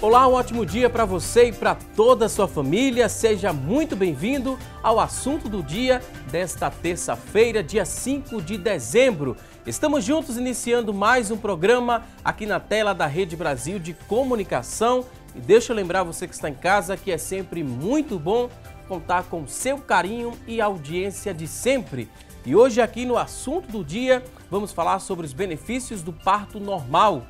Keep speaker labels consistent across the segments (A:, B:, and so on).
A: Olá, um ótimo dia para você e para toda a sua família. Seja muito bem-vindo ao assunto do dia desta terça-feira, dia 5 de dezembro. Estamos juntos iniciando mais um programa aqui na tela da Rede Brasil de Comunicação. E deixa eu lembrar você que está em casa que é sempre muito bom contar com seu carinho e audiência de sempre. E hoje aqui no assunto do dia vamos falar sobre os benefícios do parto normal.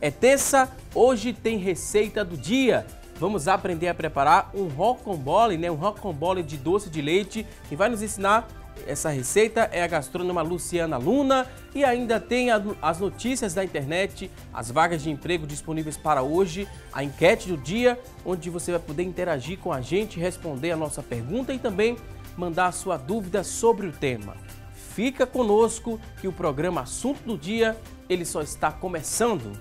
A: É terça, hoje tem receita do dia. Vamos aprender a preparar um rocambole, um rocambole de doce de leite. Quem vai nos ensinar essa receita é a gastrônoma Luciana Luna. E ainda tem as notícias da internet, as vagas de emprego disponíveis para hoje, a enquete do dia, onde você vai poder interagir com a gente, responder a nossa pergunta e também mandar a sua dúvida sobre o tema. Fica conosco que o programa Assunto do Dia, ele só está começando.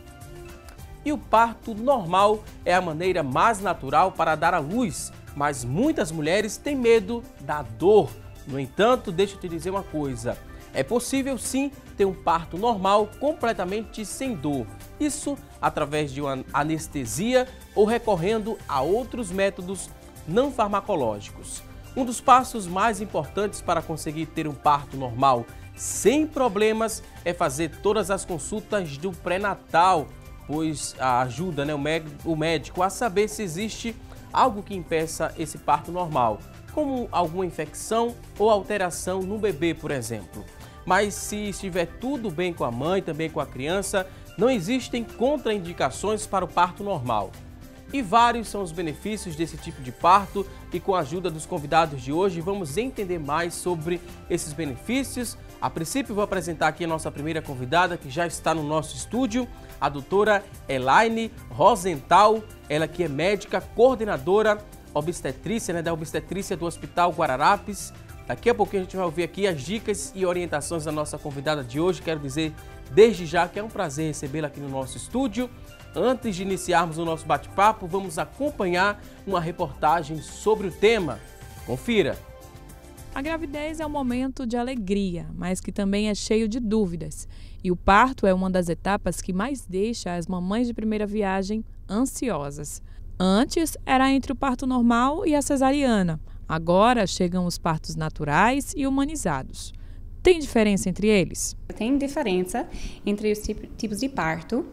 A: E o parto normal é a maneira mais natural para dar à luz, mas muitas mulheres têm medo da dor. No entanto, deixa eu te dizer uma coisa, é possível sim ter um parto normal completamente sem dor. Isso através de uma anestesia ou recorrendo a outros métodos não farmacológicos. Um dos passos mais importantes para conseguir ter um parto normal sem problemas é fazer todas as consultas do pré-natal, pois ajuda o médico a saber se existe algo que impeça esse parto normal, como alguma infecção ou alteração no bebê, por exemplo. Mas se estiver tudo bem com a mãe, também com a criança, não existem contraindicações para o parto normal. E vários são os benefícios desse tipo de parto e com a ajuda dos convidados de hoje vamos entender mais sobre esses benefícios. A princípio vou apresentar aqui a nossa primeira convidada que já está no nosso estúdio, a doutora Elaine Rosenthal, ela que é médica coordenadora obstetrícia, da obstetrícia do Hospital Guararapes. Daqui a pouquinho a gente vai ouvir aqui as dicas e orientações da nossa convidada de hoje. Quero dizer desde já que é um prazer recebê-la aqui no nosso estúdio. Antes de iniciarmos o nosso bate-papo, vamos acompanhar uma reportagem sobre o tema. Confira!
B: A gravidez é um momento de alegria, mas que também é cheio de dúvidas. E o parto é uma das etapas que mais deixa as mamães de primeira viagem ansiosas. Antes era entre o parto normal e a cesariana. Agora chegam os partos naturais e humanizados. Tem diferença entre eles?
C: Tem diferença entre os tipos de parto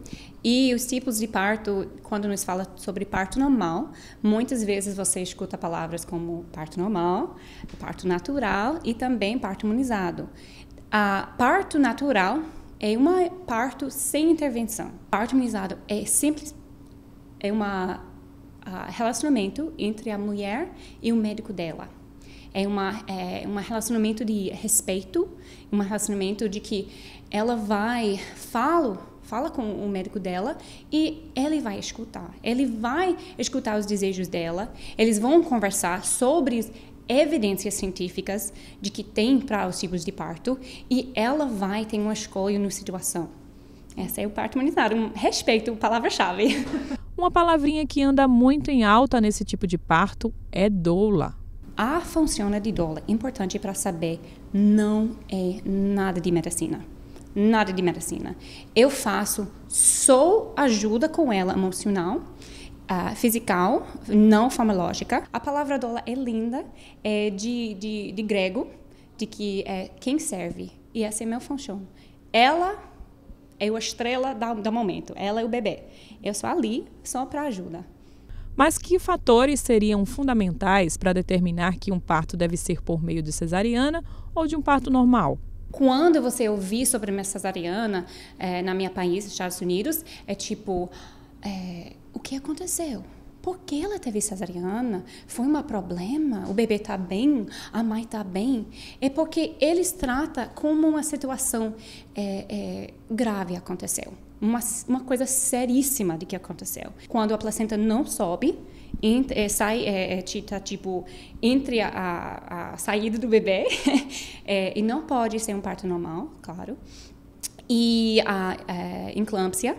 C: e os tipos de parto, quando nos fala sobre parto normal, muitas vezes você escuta palavras como parto normal, parto natural e também parto humanizado. Parto natural é um parto sem intervenção. Parto humanizado é simples, é um relacionamento entre a mulher e o médico dela. É um relacionamento de respeito, um relacionamento de que ela fala com o médico dela e ele vai escutar. Ele vai escutar os desejos dela, eles vão conversar sobre evidências científicas de que tem para os tipos de parto e ela vai ter uma escolha na situação. Esse é o parto humanizado, respeito, palavra-chave.
B: Uma palavrinha que anda muito em alta nesse tipo de parto é doula.
C: A função de doula, importante para saber, não é nada de medicina. Nada de medicina. Eu faço só ajuda com ela emocional, fisical, não farmacológica. A palavra doula é linda, é de grego, de que é quem serve. E essa é a minha função. Ela é a estrela do momento, ela é o bebê. Eu sou ali só para ajuda.
B: Mas que fatores seriam fundamentais para determinar que um parto deve ser por meio de cesariana ou de um parto normal?
C: Quando você ouvir sobre uma cesariana na minha país, Estados Unidos, é tipo, o que aconteceu? Por que ela teve cesariana? Foi um problema? O bebê está bem? A mãe está bem? É porque eles tratam como uma situação grave aconteceu. Uma coisa seríssima de que aconteceu. Quando a placenta não sobe, sai tipo entre a saída do bebê e não pode ser um parto normal, claro. E a eclâmpsia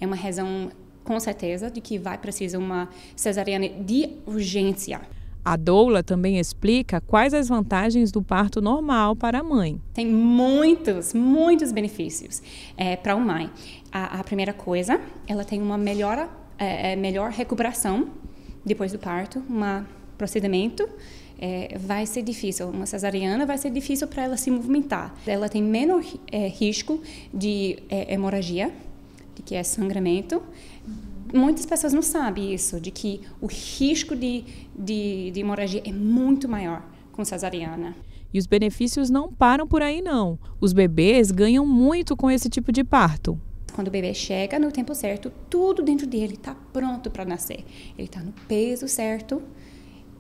C: é uma razão com certeza de que vai precisar uma cesariana de urgência.
B: A doula também explica quais as vantagens do parto normal para a mãe.
C: Tem muitos benefícios para a mãe. A primeira coisa, ela tem uma melhor melhor recuperação depois do parto, um procedimento. Vai ser difícil, uma cesariana vai ser difícil para ela se movimentar. Ela tem menor risco de hemorragia, de que é sangramento. Muitas pessoas não sabem isso, de que o risco de hemorragia é muito maior com cesariana.
B: E os benefícios não param por aí, não. Os bebês ganham muito com esse tipo de parto.
C: Quando o bebê chega no tempo certo, tudo dentro dele está pronto para nascer. Ele está no peso certo,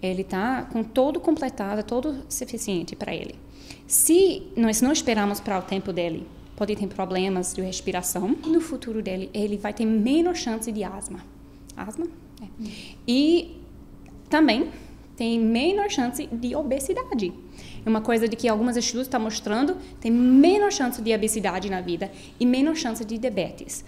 C: ele está com todo completado, todo suficiente para ele. Se nós não esperamos para o tempo dele, pode ter problemas de respiração. No futuro dele, ele vai ter menos chance de asma. Asma? E também tem menos chance de obesidade. É uma coisa de que alguns estudos estão mostrando, tem menos chance de obesidade na vida e menos chance de diabetes.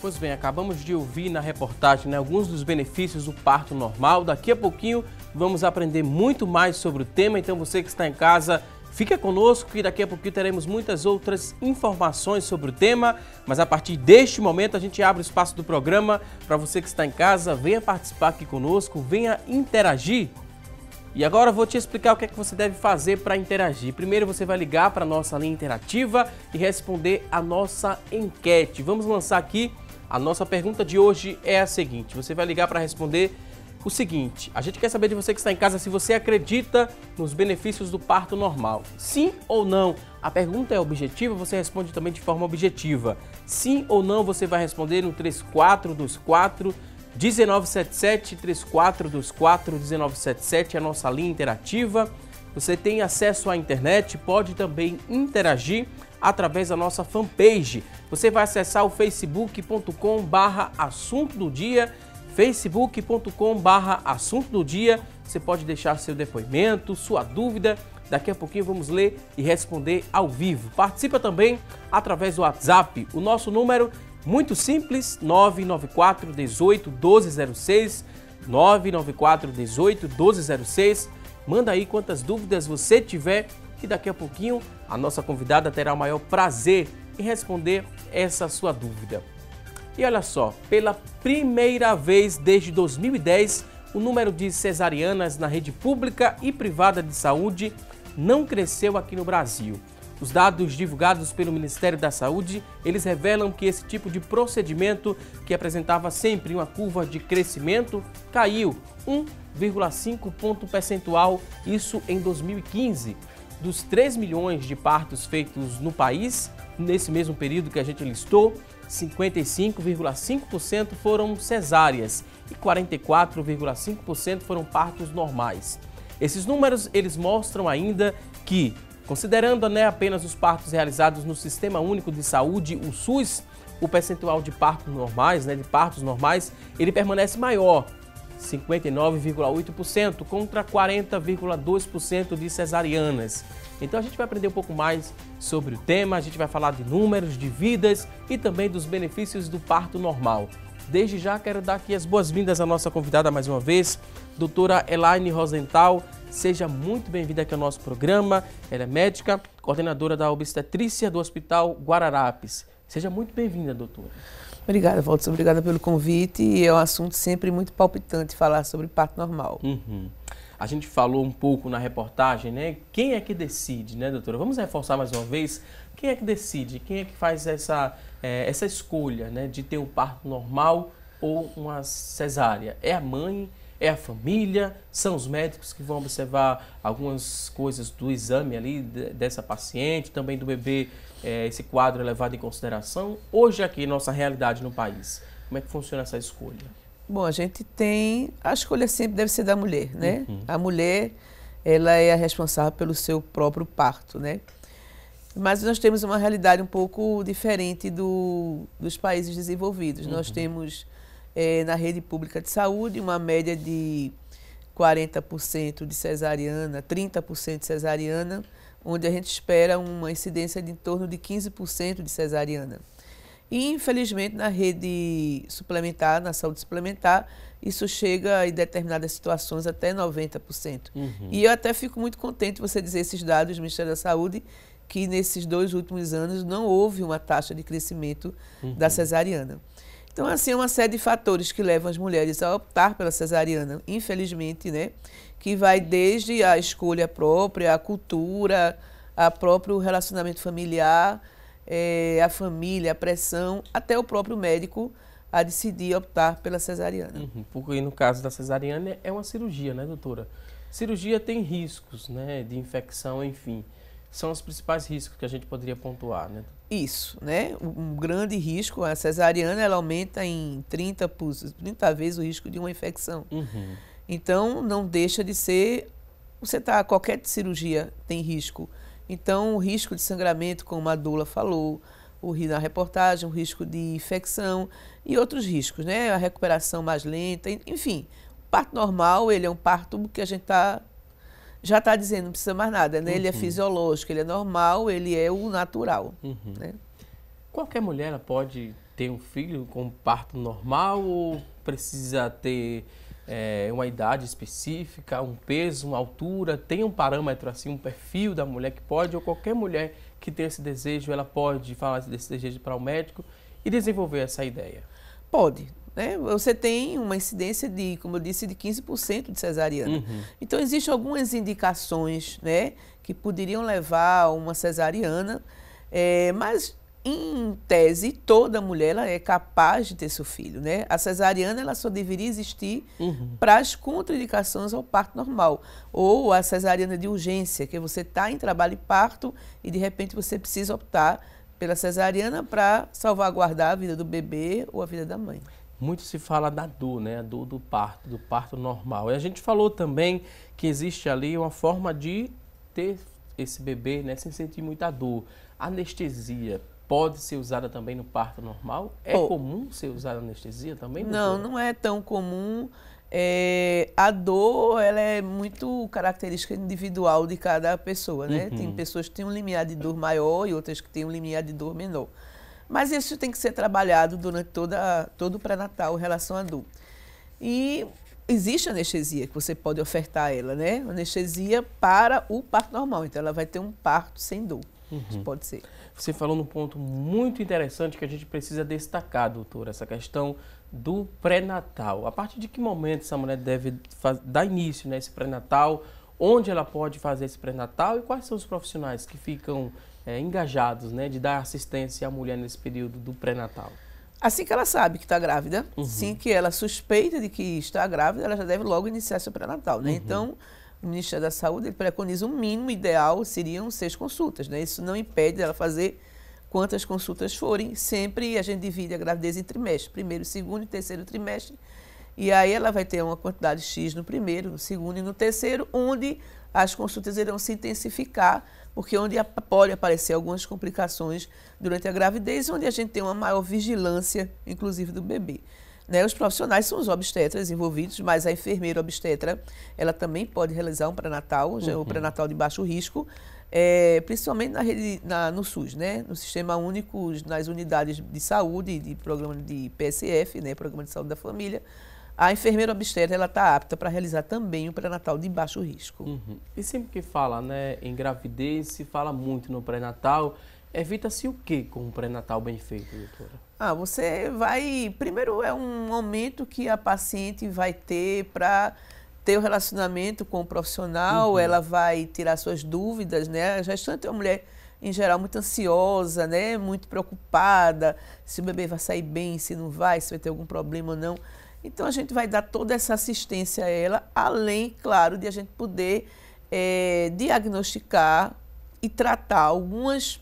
A: Pois bem, acabamos de ouvir na reportagem, né, alguns dos benefícios do parto normal. Daqui a pouquinho vamos aprender muito mais sobre o tema, então você que está em casa, fica conosco e daqui a pouquinho teremos muitas outras informações sobre o tema, mas a partir deste momento a gente abre o espaço do programa para você que está em casa, venha participar aqui conosco, venha interagir. E agora eu vou te explicar o que é que você deve fazer para interagir. Primeiro você vai ligar para a nossa linha interativa e responder a nossa enquete. Vamos lançar aqui, a nossa pergunta de hoje é a seguinte, você vai ligar para responder o seguinte, a gente quer saber de você que está em casa se você acredita nos benefícios do parto normal. Sim ou não? A pergunta é objetiva, você responde também de forma objetiva. Sim ou não, você vai responder no 3424-1977, 3424-1977 é a nossa linha interativa. Você tem acesso à internet, pode também interagir através da nossa fanpage. Você vai acessar o facebook.com/assunto do dia, facebook.com/assunto do dia. Você pode deixar seu depoimento, sua dúvida. Daqui a pouquinho vamos ler e responder ao vivo. Participa também através do WhatsApp. O nosso número muito simples, 994 18 1206, 994 18 1206. Manda aí quantas dúvidas você tiver e daqui a pouquinho a nossa convidada terá o maior prazer em responder essa sua dúvida. E olha só, pela primeira vez desde 2010, o número de cesarianas na rede pública e privada de saúde não cresceu aqui no Brasil. Os dados divulgados pelo Ministério da Saúde, eles revelam que esse tipo de procedimento, que apresentava sempre uma curva de crescimento, caiu 1,5 ponto percentual, isso em 2015. Dos 3 milhões de partos feitos no país, nesse mesmo período que a gente listou, 55,5% foram cesáreas e 44,5% foram partos normais. Esses números, eles mostram ainda que, considerando apenas os partos realizados no Sistema Único de Saúde, o SUS, o percentual de partos normais, ele permanece maior, 59,8% contra 40,2% de cesarianas. Então a gente vai aprender um pouco mais sobre o tema, a gente vai falar de números, de vidas e também dos benefícios do parto normal. Desde já quero dar aqui as boas-vindas à nossa convidada mais uma vez, doutora Elaine Rosenthal. Seja muito bem-vinda aqui ao nosso programa. Ela é médica, coordenadora da obstetrícia do Hospital Guararapes. Seja muito bem-vinda, doutora.
D: Obrigada, Walter. Obrigada pelo convite. E é um assunto sempre muito palpitante falar sobre parto normal.
A: A gente falou um pouco na reportagem, né? Quem é que decide, né, doutora? Vamos reforçar mais uma vez. Quem é que decide? Quem é que faz essa escolha, né, de ter um parto normal ou uma cesárea? É a mãe? É a família? São os médicos que vão observar algumas coisas do exame ali dessa paciente, também do bebê, esse quadro é levado em consideração? Hoje aqui, nossa realidade no país, como é que funciona essa escolha?
D: Bom, a gente tem... A escolha sempre deve ser da mulher, né? A mulher, ela é a responsável pelo seu próprio parto, né? Mas nós temos uma realidade um pouco diferente dos países desenvolvidos. Nós temos... na rede pública de saúde, uma média de 40% de cesariana, 30% de cesariana, onde a gente espera uma incidência de em torno de 15% de cesariana. E, infelizmente, na rede suplementar, na saúde suplementar, isso chega em determinadas situações até 90%. E eu até fico muito contente você dizer esses dados do Ministério da Saúde, que nesses 2 últimos anos não houve uma taxa de crescimento da cesariana. Então, assim, é uma série de fatores que levam as mulheres a optar pela cesariana, infelizmente, né? Que vai desde a escolha própria, a cultura, a próprio relacionamento familiar, a família, a pressão, até o próprio médico a decidir optar pela cesariana.
A: Porque no caso da cesariana é uma cirurgia, né, doutora? Cirurgia tem riscos, né, de infecção, enfim. São os principais riscos que a gente poderia pontuar, né?
D: Isso, né? Um grande risco, a cesariana, ela aumenta em 30 vezes o risco de uma infecção. Então, não deixa de ser... qualquer cirurgia tem risco. Então, o risco de sangramento, como a doula falou, na reportagem, o risco de infecção e outros riscos, né? A recuperação mais lenta, enfim. O parto normal, ele é um parto que a gente já está dizendo, não precisa mais nada, né? Ele é fisiológico, ele é normal, ele é o natural. Né?
A: Qualquer mulher ela pode ter um filho com parto normal ou precisa ter uma idade específica, um peso, uma altura? Tem um parâmetro, assim, um perfil da mulher que pode, ou qualquer mulher que tem esse desejo, ela pode falar desse desejo para o médico e desenvolver essa ideia?
D: Pode. Né? Você tem uma incidência de, como eu disse, de 15% de cesariana. Então, existem algumas indicações, né, que poderiam levar a uma cesariana, mas, em tese, toda mulher ela é capaz de ter seu filho. Né? A cesariana ela só deveria existir para as contraindicações ao parto normal. Ou a cesariana de urgência, que você está em trabalho de parto e, de repente, você precisa optar pela cesariana para salvaguardar a vida do bebê ou a vida da mãe.
A: Muito se fala da dor, né? A dor do parto normal. E a gente falou também que existe ali uma forma de ter esse bebê, né, sem sentir muita dor. Anestesia pode ser usada também no parto normal? É comum ser usada anestesia também?
D: Não, não é tão comum. A dor, ela é muito característica individual de cada pessoa, né? Tem pessoas que têm um limiar de dor maior e outras que têm um limiar de dor menor. Mas isso tem que ser trabalhado durante todo o pré-natal em relação à dor. E existe anestesia que você pode ofertar a ela, né? Anestesia para o parto normal. Então, ela vai ter um parto sem dor. Isso pode ser.
A: Você falou num ponto muito interessante que a gente precisa destacar, doutora, essa questão do pré-natal. A partir de que momento essa mulher deve dar início, né, esse pré-natal? Onde ela pode fazer esse pré-natal e quais são os profissionais que ficam engajados, né, de dar assistência à mulher nesse período do pré-natal?
D: Assim que ela sabe que está grávida, assim que ela suspeita de que está grávida, ela já deve logo iniciar seu pré-natal, né? Então, o Ministério da Saúde ele preconiza um mínimo ideal, seriam 6 consultas, né? Isso não impede ela fazer quantas consultas forem. Sempre a gente divide a gravidez em trimestres, primeiro, segundo e terceiro trimestre. E aí ela vai ter uma quantidade X no primeiro, no segundo e no terceiro, onde as consultas irão se intensificar, porque onde pode aparecer algumas complicações durante a gravidez, onde a gente tem uma maior vigilância, inclusive do bebê. Né? Os profissionais são os obstetras envolvidos, mas a enfermeira obstetra, ela também pode realizar um pré-natal, o pré-natal de baixo risco, principalmente no SUS, né? No Sistema Único, nas unidades de saúde, de programa de PSF, né? Programa de Saúde da Família. A enfermeira obstetra ela está apta para realizar também o pré-natal de baixo risco.
A: E sempre que fala, né, em gravidez, se fala muito no pré-natal, evita-se o que com um pré-natal bem feito, doutora?
D: Você vai... Primeiro, é um momento que a paciente vai ter para ter o relacionamento com o profissional, ela vai tirar suas dúvidas, né? A gestante é uma mulher, em geral, muito ansiosa, né? Muito preocupada, se o bebê vai sair bem, se não vai, se vai ter algum problema ou não. Então, a gente vai dar toda essa assistência a ela, além, claro, de a gente poder diagnosticar e tratar algumas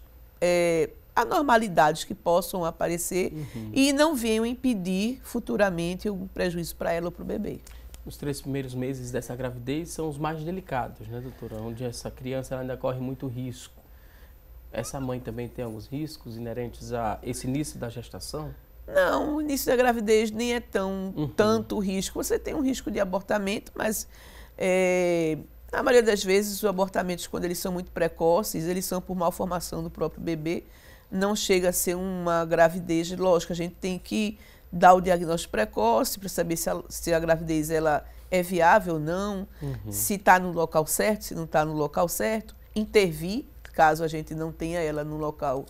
D: anormalidades que possam aparecer e não venham impedir futuramente um prejuízo para ela ou para o bebê.
A: Os 3 primeiros meses dessa gravidez são os mais delicados, né, doutora? Onde essa criança ela ainda corre muito risco. Essa mãe também tem alguns riscos inerentes a esse início da gestação?
D: Não, o início da gravidez nem é tanto risco. Você tem um risco de abortamento, mas na maioria das vezes os abortamentos, quando eles são muito precoces, eles são por malformação do próprio bebê. Não chega a ser uma gravidez, lógico, a gente tem que dar o diagnóstico precoce para saber se a gravidez ela é viável ou não, se está no local certo, se não está no local certo, intervir, caso a gente não tenha ela no local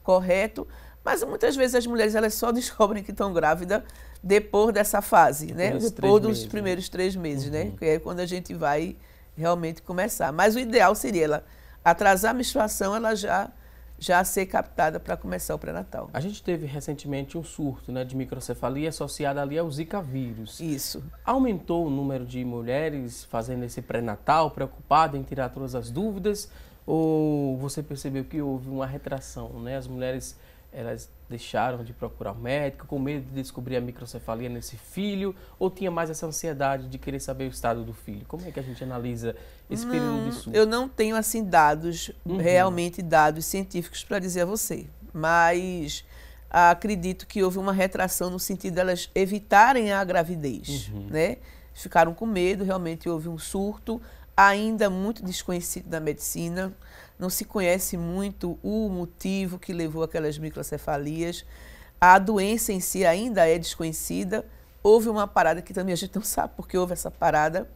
D: correto. Mas muitas vezes as mulheres elas só descobrem que estão grávidas depois dessa fase, né? Depois dos primeiros 3 meses, né? Que é quando a gente vai realmente começar. Mas o ideal seria ela atrasar a menstruação, ela já ser captada para começar o pré-natal.
A: A gente teve recentemente um surto, né, de microcefalia associado ali ao Zika vírus.
D: Isso.
A: Aumentou o número de mulheres fazendo esse pré-natal, preocupadas em tirar todas as dúvidas? Ou você percebeu que houve uma retração, né? As mulheres, elas deixaram de procurar o médico com medo de descobrir a microcefalia nesse filho? Ou tinha mais essa ansiedade de querer saber o estado do filho? Como é que a gente analisa esse período de surto?
D: Eu não tenho, assim, dados, realmente dados científicos para dizer a você. Mas acredito que houve uma retração no sentido de elas evitarem a gravidez, né? Ficaram com medo, realmente houve um surto, ainda muito desconhecido na medicina. Não se conhece muito o motivo que levou aquelas microcefalias. A doença em si ainda é desconhecida. Houve uma parada que também a gente não sabe porque houve essa parada,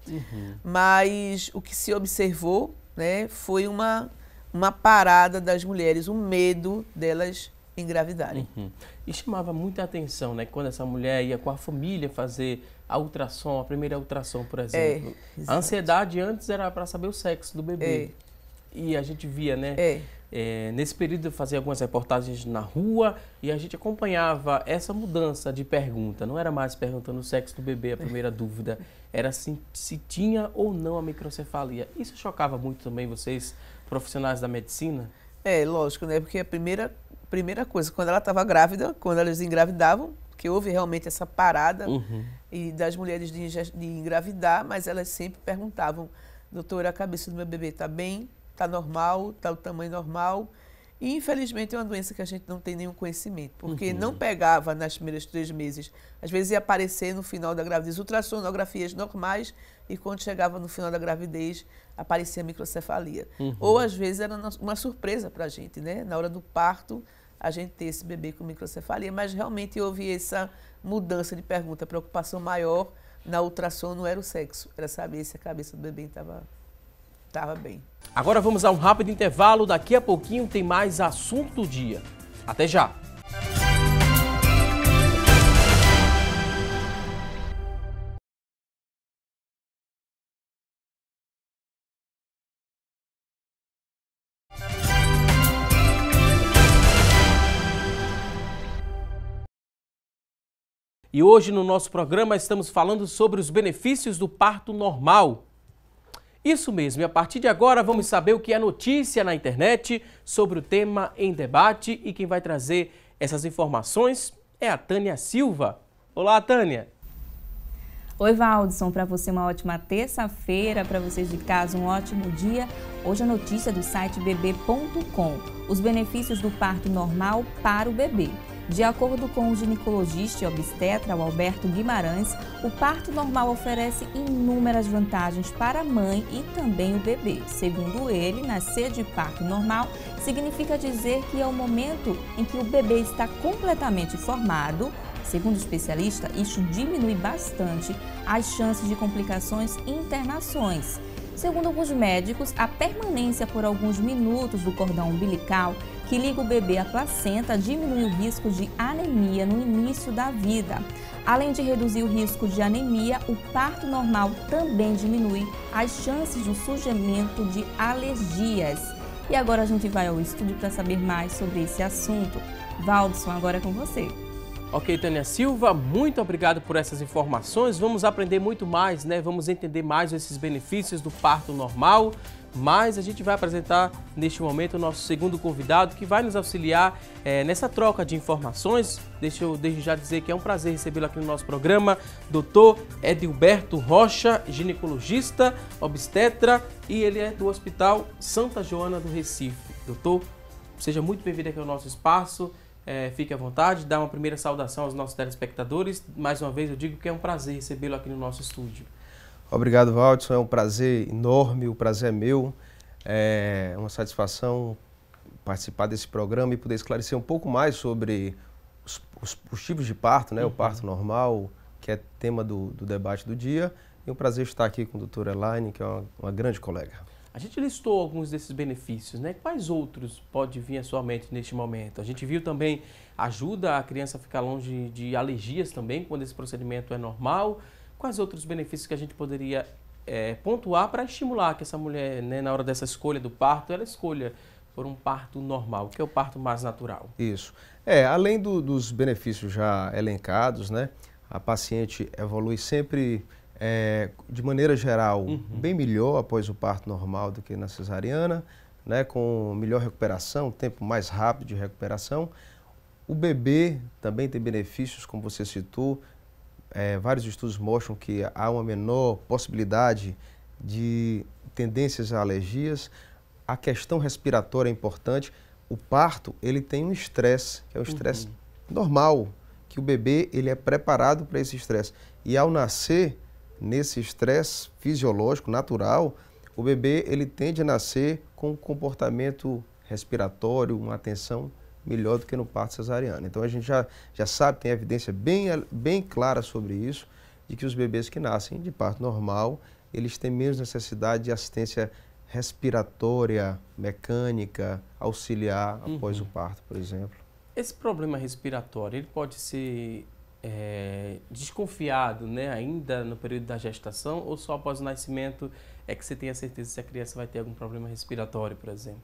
D: mas o que se observou, né, foi uma parada das mulheres, um medo delas engravidarem.
A: E chamava muita atenção, né, quando essa mulher ia com a família fazer a ultrassom, a primeira ultrassom, por exemplo. A ansiedade antes era para saber o sexo do bebê. E a gente via, né? Nesse período eu fazia algumas reportagens na rua e a gente acompanhava essa mudança de pergunta. Não era mais perguntando o sexo do bebê, a primeira dúvida. Era se tinha ou não a microcefalia. Isso chocava muito também vocês, profissionais da medicina?
D: Lógico, né? Porque a primeira coisa, quando ela estava grávida, quando elas engravidavam, que houve realmente essa parada e das mulheres de engravidar, mas elas sempre perguntavam: doutora, a cabeça do meu bebê está bem? Está normal, está o tamanho normal. E, infelizmente, é uma doença que a gente não tem nenhum conhecimento, porque não pegava nas primeiras 3 meses. Às vezes ia aparecer no final da gravidez ultrassonografias normais e quando chegava no final da gravidez aparecia a microcefalia. Ou, às vezes, era uma surpresa para a gente, né? Na hora do parto, a gente ter esse bebê com microcefalia. Mas, realmente, houve essa mudança de pergunta. A preocupação maior na ultrassom não era o sexo, era saber se a cabeça do bebê estava bem.
A: Agora vamos a um rápido intervalo. Daqui a pouquinho tem mais assunto do dia. Até já! E hoje no nosso programa estamos falando sobre os benefícios do parto normal. Isso mesmo, e a partir de agora vamos saber o que é notícia na internet sobre o tema em debate, e quem vai trazer essas informações é a Tânia Silva. Olá, Tânia!
E: Oi, Valdson, para você uma ótima terça-feira, para vocês de casa um ótimo dia. Hoje a notícia do site bb.com, os benefícios do parto normal para o bebê. De acordo com o ginecologista e obstetra Alberto Guimarães, o parto normal oferece inúmeras vantagens para a mãe e também o bebê. Segundo ele, nascer de parto normal significa dizer que é o momento em que o bebê está completamente formado. Segundo o especialista, isso diminui bastante as chances de complicações e internações. Segundo alguns médicos, a permanência por alguns minutos do cordão umbilical que liga o bebê à placenta diminui o risco de anemia no início da vida. Além de reduzir o risco de anemia, o parto normal também diminui as chances do surgimento de alergias. E agora a gente vai ao estúdio para saber mais sobre esse assunto. Valdson, agora é com você.
A: Ok, Tânia Silva, muito obrigado por essas informações. Vamos aprender muito mais, né? Vamos entender mais esses benefícios do parto normal. Mas a gente vai apresentar neste momento o nosso segundo convidado, que vai nos auxiliar nessa troca de informações. Deixa eu desde já dizer que é um prazer recebê-lo aqui no nosso programa, Dr. Edilberto Rocha, ginecologista, obstetra, e ele é do Hospital Santa Joana do Recife. Doutor, seja muito bem-vindo aqui ao nosso espaço. Fique à vontade, dá uma primeira saudação aos nossos telespectadores. Mais uma vez eu digo que é um prazer recebê-lo aqui no nosso estúdio.
F: Obrigado, Valdson. É um prazer enorme, o prazer é meu. É uma satisfação participar desse programa e poder esclarecer um pouco mais sobre os tipos de parto, né? O parto normal, que é tema do debate do dia. E um prazer estar aqui com a doutora Elaine, que é uma grande colega.
A: A gente listou alguns desses benefícios, né? Quais outros pode vir à sua mente neste momento? A gente viu também ajuda a criança a ficar longe de alergias também, quando esse procedimento é normal. Quais outros benefícios que a gente poderia pontuar para estimular que essa mulher, né, na hora dessa escolha do parto, ela escolha por um parto normal, que é o parto mais natural?
F: Isso. Além dos benefícios já elencados, né? A paciente evolui sempre, de maneira geral, bem melhor após o parto normal do que na cesariana, né? Com melhor recuperação, tempo mais rápido de recuperação. O bebê também tem benefícios, como você citou. Vários estudos mostram que há uma menor possibilidade de tendências a alergias. A questão respiratória é importante. O parto, ele tem um estresse, que é um estresse normal, que o bebê ele é preparado para esse estresse. E ao nascer nesse estresse fisiológico, natural, o bebê ele tende a nascer com um comportamento respiratório, uma atenção melhor do que no parto cesariano. Então a gente já sabe, tem evidência bem clara sobre isso, de que os bebês que nascem de parto normal, eles têm menos necessidade de assistência respiratória, mecânica, auxiliar após o parto, por exemplo.
A: Esse problema respiratório, ele pode ser desconfiado, né, ainda no período da gestação, ou só após o nascimento é que você tem a certeza se a criança vai ter algum problema respiratório, por exemplo?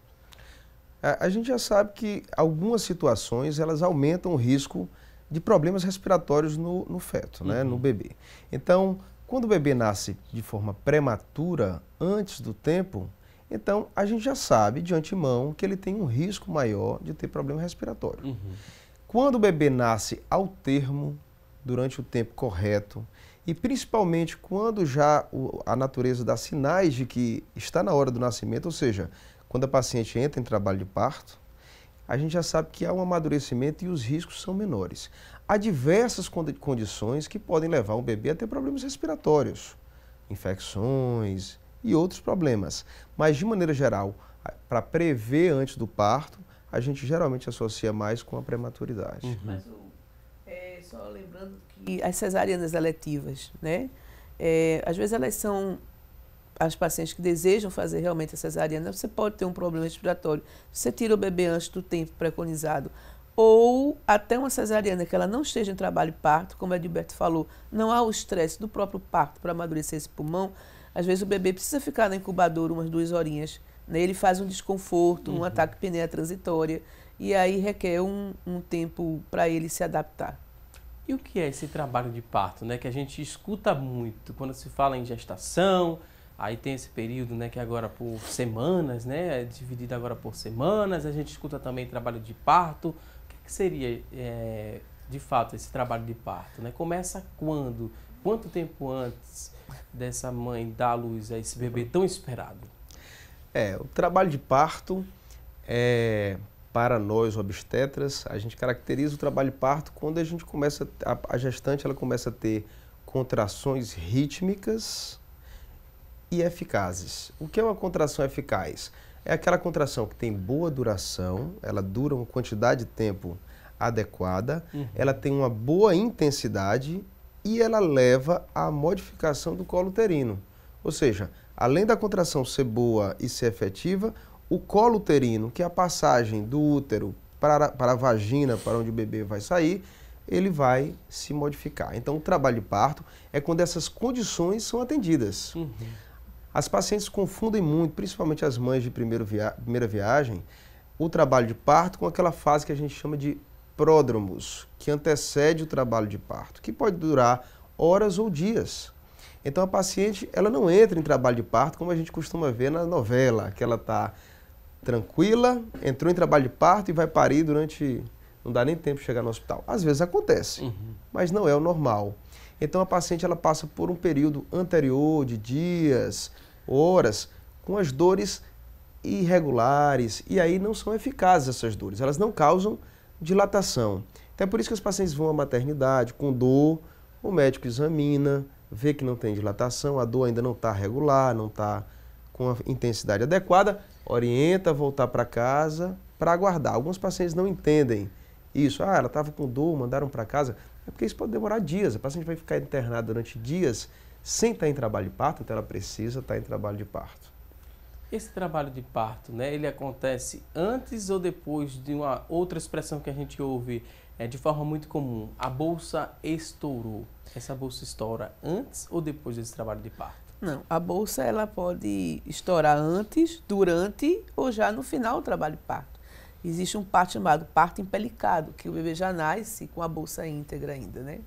F: A gente já sabe que algumas situações elas aumentam o risco de problemas respiratórios no feto, né, no bebê. Então, quando o bebê nasce de forma prematura, antes do tempo, então a gente já sabe de antemão que ele tem um risco maior de ter problema respiratório. Quando o bebê nasce ao termo, durante o tempo correto, e principalmente quando já a natureza dá sinais de que está na hora do nascimento, ou seja, quando a paciente entra em trabalho de parto, a gente já sabe que há um amadurecimento e os riscos são menores. Há diversas condições que podem levar um bebê a ter problemas respiratórios, infecções e outros problemas. Mas, de maneira geral, para prever antes do parto, a gente geralmente associa mais com a prematuridade.
D: Mas, só lembrando que as cesarianas eletivas, né? Às vezes elas são as pacientes que desejam fazer realmente a cesariana, você pode ter um problema respiratório. Você tira o bebê antes do tempo preconizado. Ou até uma cesariana que ela não esteja em trabalho de parto, como a Edilberto falou, não há o estresse do próprio parto para amadurecer esse pulmão. Às vezes o bebê precisa ficar na incubadora umas 2 horinhas. Né? Ele faz um desconforto, um ataque de apneia transitória, e aí requer um tempo para ele se adaptar.
A: E o que é esse trabalho de parto, né? Que a gente escuta muito quando se fala em gestação. Aí tem esse período, né, que é agora por semanas, né, é dividido agora por semanas. A gente escuta também trabalho de parto. O que seria, de fato, esse trabalho de parto, né? Começa quando? Quanto tempo antes dessa mãe dar à luz a esse bebê tão esperado?
F: O trabalho de parto, para nós obstetras, a gente caracteriza o trabalho de parto quando a gente começa, a gestante ela começa a ter contrações rítmicas e eficazes. O que é uma contração eficaz? É aquela contração que tem boa duração, ela dura uma quantidade de tempo adequada, ela tem uma boa intensidade e ela leva à modificação do colo uterino. Ou seja, além da contração ser boa e ser efetiva, o colo uterino, que é a passagem do útero para a vagina, para onde o bebê vai sair, ele vai se modificar. Então, o trabalho de parto é quando essas condições são atendidas. As pacientes confundem muito, principalmente as mães de primeira viagem, o trabalho de parto com aquela fase que a gente chama de pródromos, que antecede o trabalho de parto, que pode durar horas ou dias. Então a paciente ela não entra em trabalho de parto como a gente costuma ver na novela, que ela está tranquila, entrou em trabalho de parto e vai parir durante... não dá nem tempo de chegar no hospital. Às vezes acontece, mas não é o normal. Então a paciente ela passa por um período anterior de dias, horas, com as dores irregulares, e aí não são eficazes essas dores, elas não causam dilatação. Então é por isso que as pacientes vão à maternidade com dor, o médico examina, vê que não tem dilatação, a dor ainda não está regular, não está com a intensidade adequada, orienta a voltar para casa para aguardar. Alguns pacientes não entendem isso. Ela estava com dor, mandaram para casa. É porque isso pode demorar dias. A paciente vai ficar internada durante dias sem estar em trabalho de parto, então ela precisa estar em trabalho de parto.
A: Esse trabalho de parto, né, ele acontece antes ou depois de uma outra expressão que a gente ouve de forma muito comum, a bolsa estourou. Essa bolsa estoura antes ou depois desse trabalho de parto?
D: Não, a bolsa ela pode estourar antes, durante ou já no final do trabalho de parto. Existe um parto chamado parto empelicado, que o bebê já nasce com a bolsa íntegra ainda, né?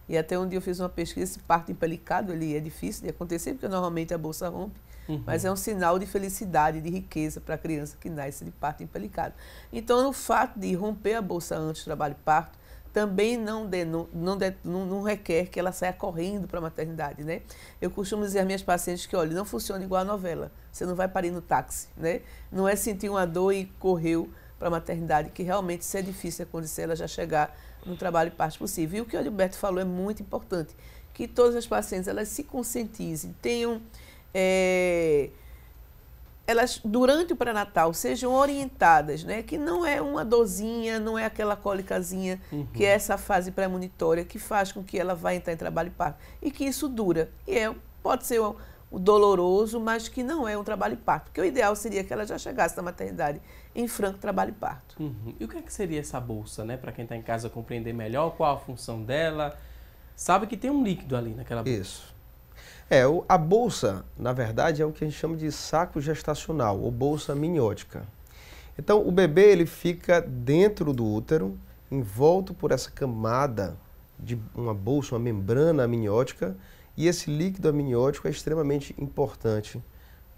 D: E até um dia eu fiz uma pesquisa, esse parto empelicado, ele é difícil de acontecer, porque normalmente a bolsa rompe, mas é um sinal de felicidade, de riqueza para a criança que nasce de parto empelicado. Então, o fato de romper a bolsa antes do trabalho de parto também não requer que ela saia correndo para a maternidade, né? Eu costumo dizer às minhas pacientes que, olha, não funciona igual a novela, você não vai parir no táxi, né? Não é sentir uma dor e correu para a maternidade, que realmente isso é difícil acontecer, ela já chegar no trabalho de parto possível. E o que o Alberto falou é muito importante, que todas as pacientes elas se conscientizem, tenham, elas durante o pré-natal sejam orientadas, né, que não é uma dorzinha, não é aquela cólicazinha, que é essa fase pré-monitória que faz com que ela vá entrar em trabalho de parto, e que isso dura, e pode ser o doloroso, mas que não é um trabalho de parto, porque o ideal seria que ela já chegasse na maternidade em franco trabalho de parto.
A: E o que é que seria essa bolsa, né? Para quem está em casa compreender melhor qual a função dela, sabe que tem um líquido ali naquela bolsa.
F: Isso. A bolsa, na verdade, é o que a gente chama de saco gestacional, ou bolsa amniótica. Então, o bebê ele fica dentro do útero, envolto por essa camada de uma bolsa, uma membrana amniótica, e esse líquido amniótico é extremamente importante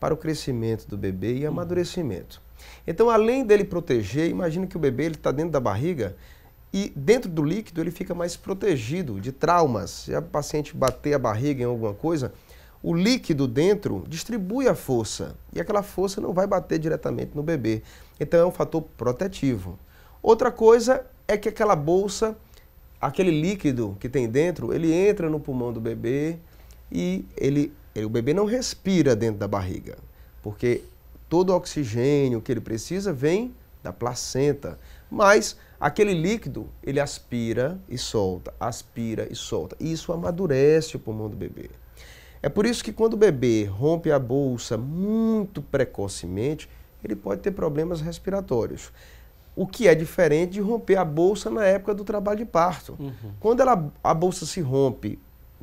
F: para o crescimento do bebê e amadurecimento. Então, além dele proteger, imagina que o bebê está dentro da barriga e dentro do líquido ele fica mais protegido de traumas. Se a paciente bater a barriga em alguma coisa, o líquido dentro distribui a força e aquela força não vai bater diretamente no bebê. Então, é um fator protetivo. Outra coisa é que aquela bolsa, aquele líquido que tem dentro, ele entra no pulmão do bebê e o bebê não respira dentro da barriga, porque todo o oxigênio que ele precisa vem da placenta, mas aquele líquido ele aspira e solta, e isso amadurece o pulmão do bebê. É por isso que quando o bebê rompe a bolsa muito precocemente, ele pode ter problemas respiratórios. O que é diferente de romper a bolsa na época do trabalho de parto. Quando a bolsa se rompe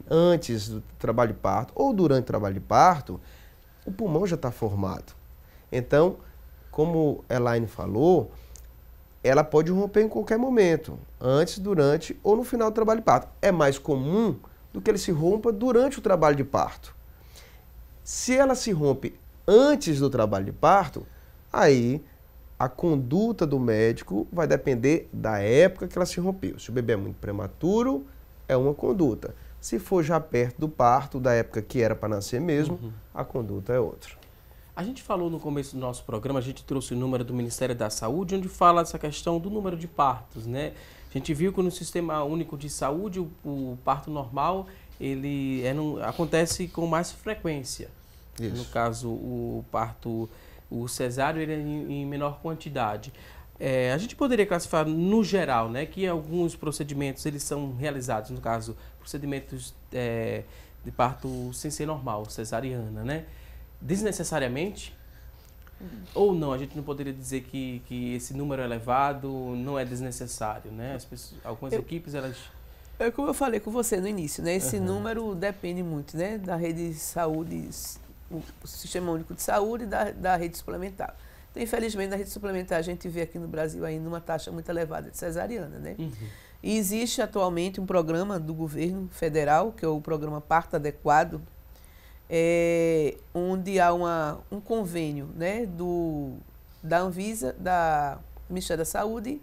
F: antes do trabalho de parto ou durante o trabalho de parto, o pulmão já está formado. Então, como a Elaine falou, ela pode romper em qualquer momento, antes, durante ou no final do trabalho de parto. É mais comum do que ele se rompa durante o trabalho de parto. Se ela se rompe antes do trabalho de parto, aí a conduta do médico vai depender da época que ela se rompeu. Se o bebê é muito prematuro, é uma conduta. Se for já perto do parto, da época que era para nascer mesmo, a conduta é outra.
A: A gente falou no começo do nosso programa, a gente trouxe o número do Ministério da Saúde, onde fala essa questão do número de partos, né? A gente viu que no Sistema Único de Saúde, o parto normal, ele acontece com mais frequência. Isso. No caso, o cesáreo, ele é em menor quantidade. A gente poderia classificar no geral, né, que alguns procedimentos eles são realizados, no caso, procedimentos de parto sem ser normal, cesariana, né? Desnecessariamente? Ou não? A gente não poderia dizer que esse número elevado não é desnecessário, né? Algumas equipes, elas...
D: É como eu falei com você no início, né? Esse número depende muito, né? Da rede de saúde, o Sistema Único de Saúde e da rede suplementar. Então, infelizmente, na rede suplementar a gente vê aqui no Brasil ainda uma taxa muito elevada de cesariana, né? E existe atualmente um programa do governo federal, que é o programa Parto Adequado, onde há um convênio, né, da Anvisa, do Ministério da Saúde,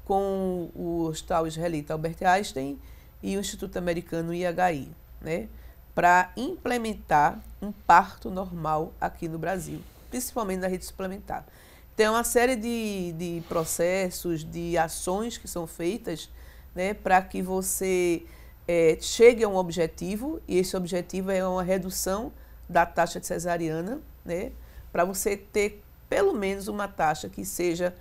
D: com o Hospital Israelita Albert Einstein e o Instituto Americano IHI, né, para implementar um parto normal aqui no Brasil, principalmente na rede suplementar. Tem uma série de processos, de ações que são feitas, né, para que você chegue a um objetivo, e esse objetivo é uma redução da taxa de cesariana, né, para você ter pelo menos uma taxa que seja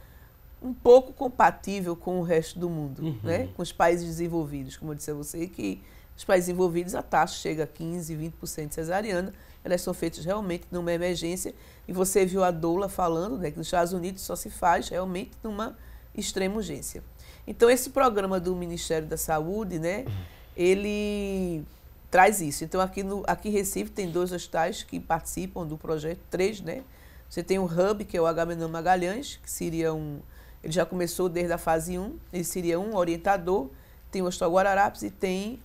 D: um pouco compatível com o resto do mundo, né, com os países desenvolvidos. Como eu disse a você, que os países desenvolvidos a taxa chega a 15%, 20% de cesariana, elas são feitas realmente numa emergência. E você viu a doula falando, né, que nos Estados Unidos só se faz realmente numa extrema urgência. Então, esse programa do Ministério da Saúde, né, ele traz isso. Então, aqui em Recife tem 2 hospitais que participam do projeto, 3, né? Você tem o Hub, que é o Agamenon Magalhães, que seria ele já começou desde a fase 1, ele seria um orientador, tem o Hospital Guararapes e tem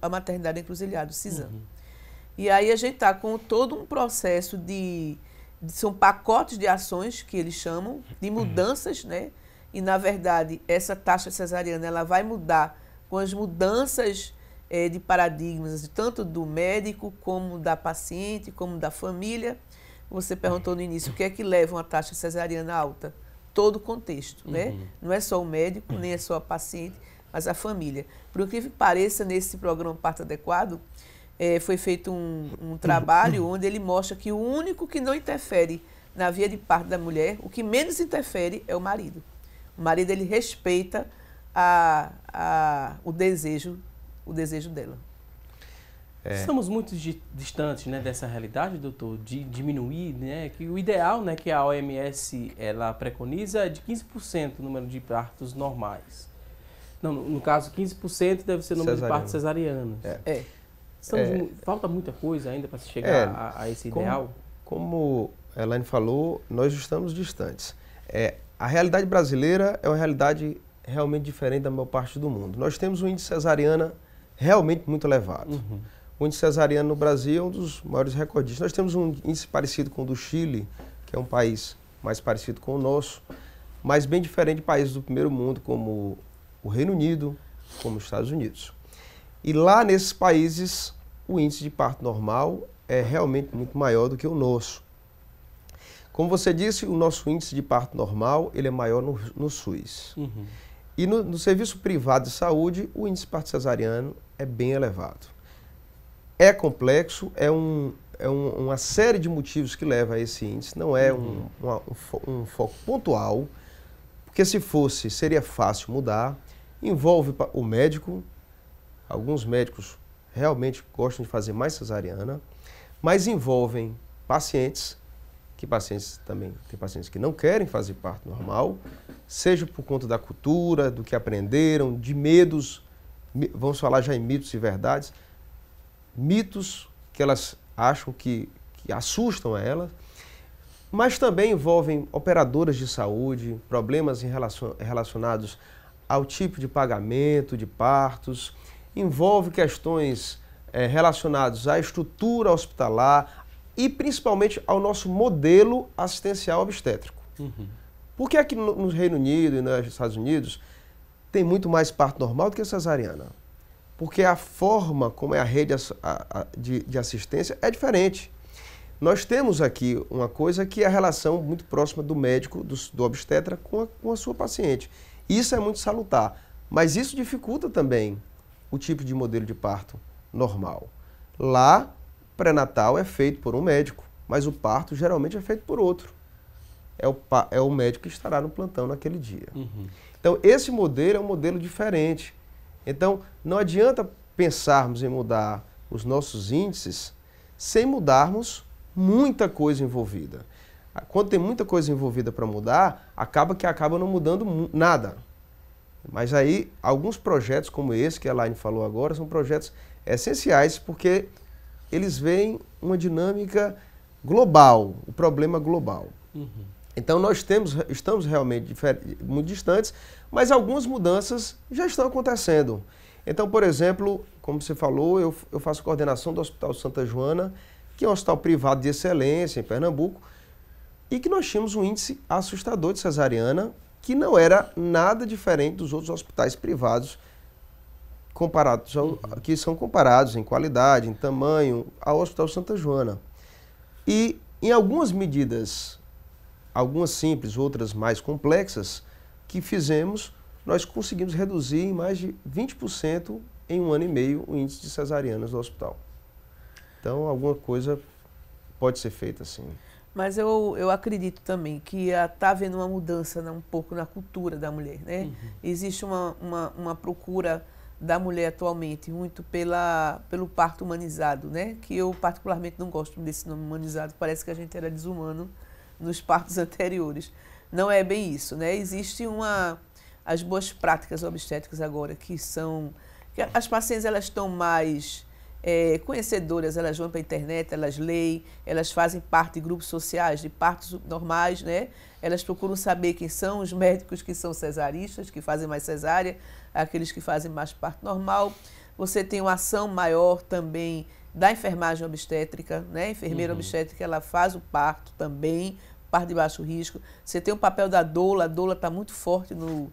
D: a Maternidade Encruzilhada, o CISAM. E aí a gente está com todo um processo são pacotes de ações, que eles chamam, de mudanças, né? E, na verdade, essa taxa cesariana ela vai mudar com as mudanças de paradigmas, tanto do médico, como da paciente, como da família. Você perguntou no início o que é que leva uma taxa cesariana alta? Todo o contexto, né? Não é só o médico, nem é só a paciente, mas a família. Por incrível que pareça, nesse programa Parto Adequado, foi feito um trabalho onde ele mostra que o único que não interfere na via de parto da mulher, o que menos interfere é o marido. O marido, ele respeita o desejo dela.
A: Estamos muito distantes, né, dessa realidade, doutor, de diminuir, né, que o ideal, né, que a OMS ela preconiza é de 15% o número de partos normais. Não, no caso, 15% deve ser o número de partos cesarianos. Falta muita coisa ainda para se chegar a esse ideal?
F: Como a Elaine falou, nós estamos distantes. A realidade brasileira é uma realidade realmente diferente da maior parte do mundo. Nós temos um índice cesariana realmente muito elevado. O índice cesariano no Brasil é um dos maiores recordistas. Nós temos um índice parecido com o do Chile, que é um país mais parecido com o nosso, mas bem diferente de países do primeiro mundo, como o Reino Unido, como os Estados Unidos. E lá nesses países, o índice de parto normal é realmente muito maior do que o nosso. Como você disse, o nosso índice de parto normal ele é maior no SUS. E no serviço privado de saúde, o índice de parto cesariano é bem elevado. É complexo, uma série de motivos que leva a esse índice, não é um foco pontual, porque se fosse, seria fácil mudar. Envolve o médico, alguns médicos realmente gostam de fazer mais cesariana, mas envolvem pacientes também, tem pacientes que não querem fazer parto normal, seja por conta da cultura, do que aprenderam, de medos, vamos falar já em mitos e verdades, mitos que elas acham que assustam a elas, mas também envolvem operadoras de saúde, problemas relacionados ao tipo de pagamento de partos, envolve questões relacionadas à estrutura hospitalar e principalmente ao nosso modelo assistencial obstétrico. Por que aqui no Reino Unido e nos Estados Unidos tem muito mais parto normal do que cesariana? Porque a forma como é a rede de assistência é diferente. Nós temos aqui uma coisa que é a relação muito próxima do médico, do obstetra com a sua paciente. Isso é muito salutar, mas isso dificulta também o tipo de modelo de parto normal. Lá, pré-natal é feito por um médico, mas o parto geralmente é feito por outro. É o médico que estará no plantão naquele dia. Então, esse modelo é um modelo diferente. Então, não adianta pensarmos em mudar os nossos índices sem mudarmos muita coisa envolvida. Quando tem muita coisa envolvida para mudar, acaba não mudando nada. Mas aí, alguns projetos como esse que a Elaine falou agora, são projetos essenciais porque eles veem uma dinâmica global, o problema global. Então, nós estamos realmente muito distantes, mas algumas mudanças já estão acontecendo. Então, por exemplo, como você falou, eu faço coordenação do Hospital Santa Joana, que é um hospital privado de excelência em Pernambuco, e que nós tínhamos um índice assustador de cesariana, que não era nada diferente dos outros hospitais privados que são comparados em qualidade, em tamanho, ao Hospital Santa Joana. E em algumas medidas, algumas simples, outras mais complexas, que fizemos, nós conseguimos reduzir em mais de 20% em 1 ano e meio o índice de cesarianas do hospital. Então, alguma coisa pode ser feita assim.
D: Mas eu acredito também que está havendo uma mudança um pouco na cultura da mulher, né? Existe uma procura da mulher atualmente, muito pelo parto humanizado, né? Que eu particularmente não gosto desse nome humanizado, parece que a gente era desumano nos partos anteriores. Não é bem isso, né? Existe as boas práticas obstétricas agora, que as pacientes elas estão mais conhecedoras, elas vão para a internet, elas leem, elas fazem parte de grupos sociais, de partos normais, né? Elas procuram saber quem são os médicos que são cesaristas, que fazem mais cesárea, aqueles que fazem mais parto normal. Você tem uma ação maior também da enfermagem obstétrica, né? A enfermeira obstétrica, ela faz o parto também, parto de baixo risco. Você tem o papel da doula, a doula está muito forte no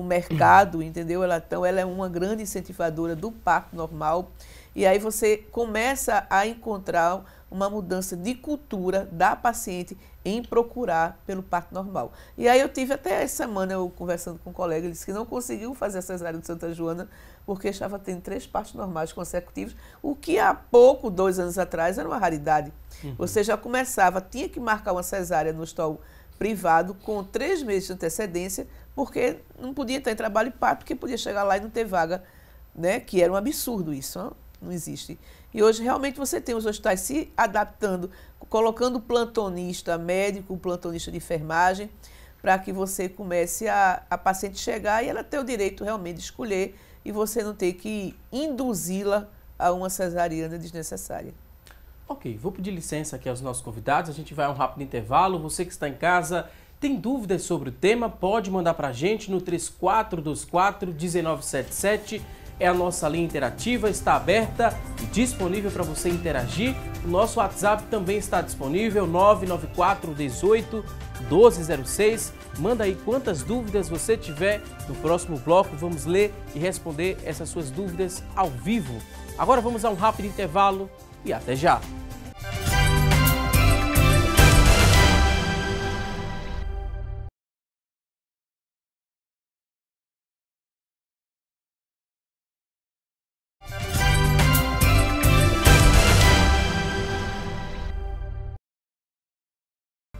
D: mercado, entendeu? Então, ela é uma grande incentivadora do parto normal. E aí você começa a encontrar uma mudança de cultura da paciente em procurar pelo parto normal. E aí eu tive até essa semana, eu conversando com um colega, ele disse que não conseguiu fazer a cesárea de Santa Joana porque estava tendo 3 partos normais consecutivos, o que há 2 anos atrás era uma raridade. Você já tinha que marcar uma cesárea no hospital privado com 3 meses de antecedência, porque não podia estar em trabalho de parto, porque podia chegar lá e não ter vaga, né? Que era um absurdo isso, não existe. E hoje realmente você tem os hospitais se adaptando, colocando plantonista médico, plantonista de enfermagem, para que você comece a paciente chegar e ela ter o direito realmente de escolher e você não ter que induzi-la a uma cesariana desnecessária.
A: Ok, vou pedir licença aqui aos nossos convidados, a gente vai a um rápido intervalo. Você que está em casa, tem dúvidas sobre o tema, pode mandar para a gente no 3424-1977. É a nossa linha interativa, está aberta e disponível para você interagir. O nosso WhatsApp também está disponível, 994-18-1206. Manda aí quantas dúvidas você tiver. No próximo bloco vamos ler e responder essas suas dúvidas ao vivo. Agora vamos a um rápido intervalo e até já!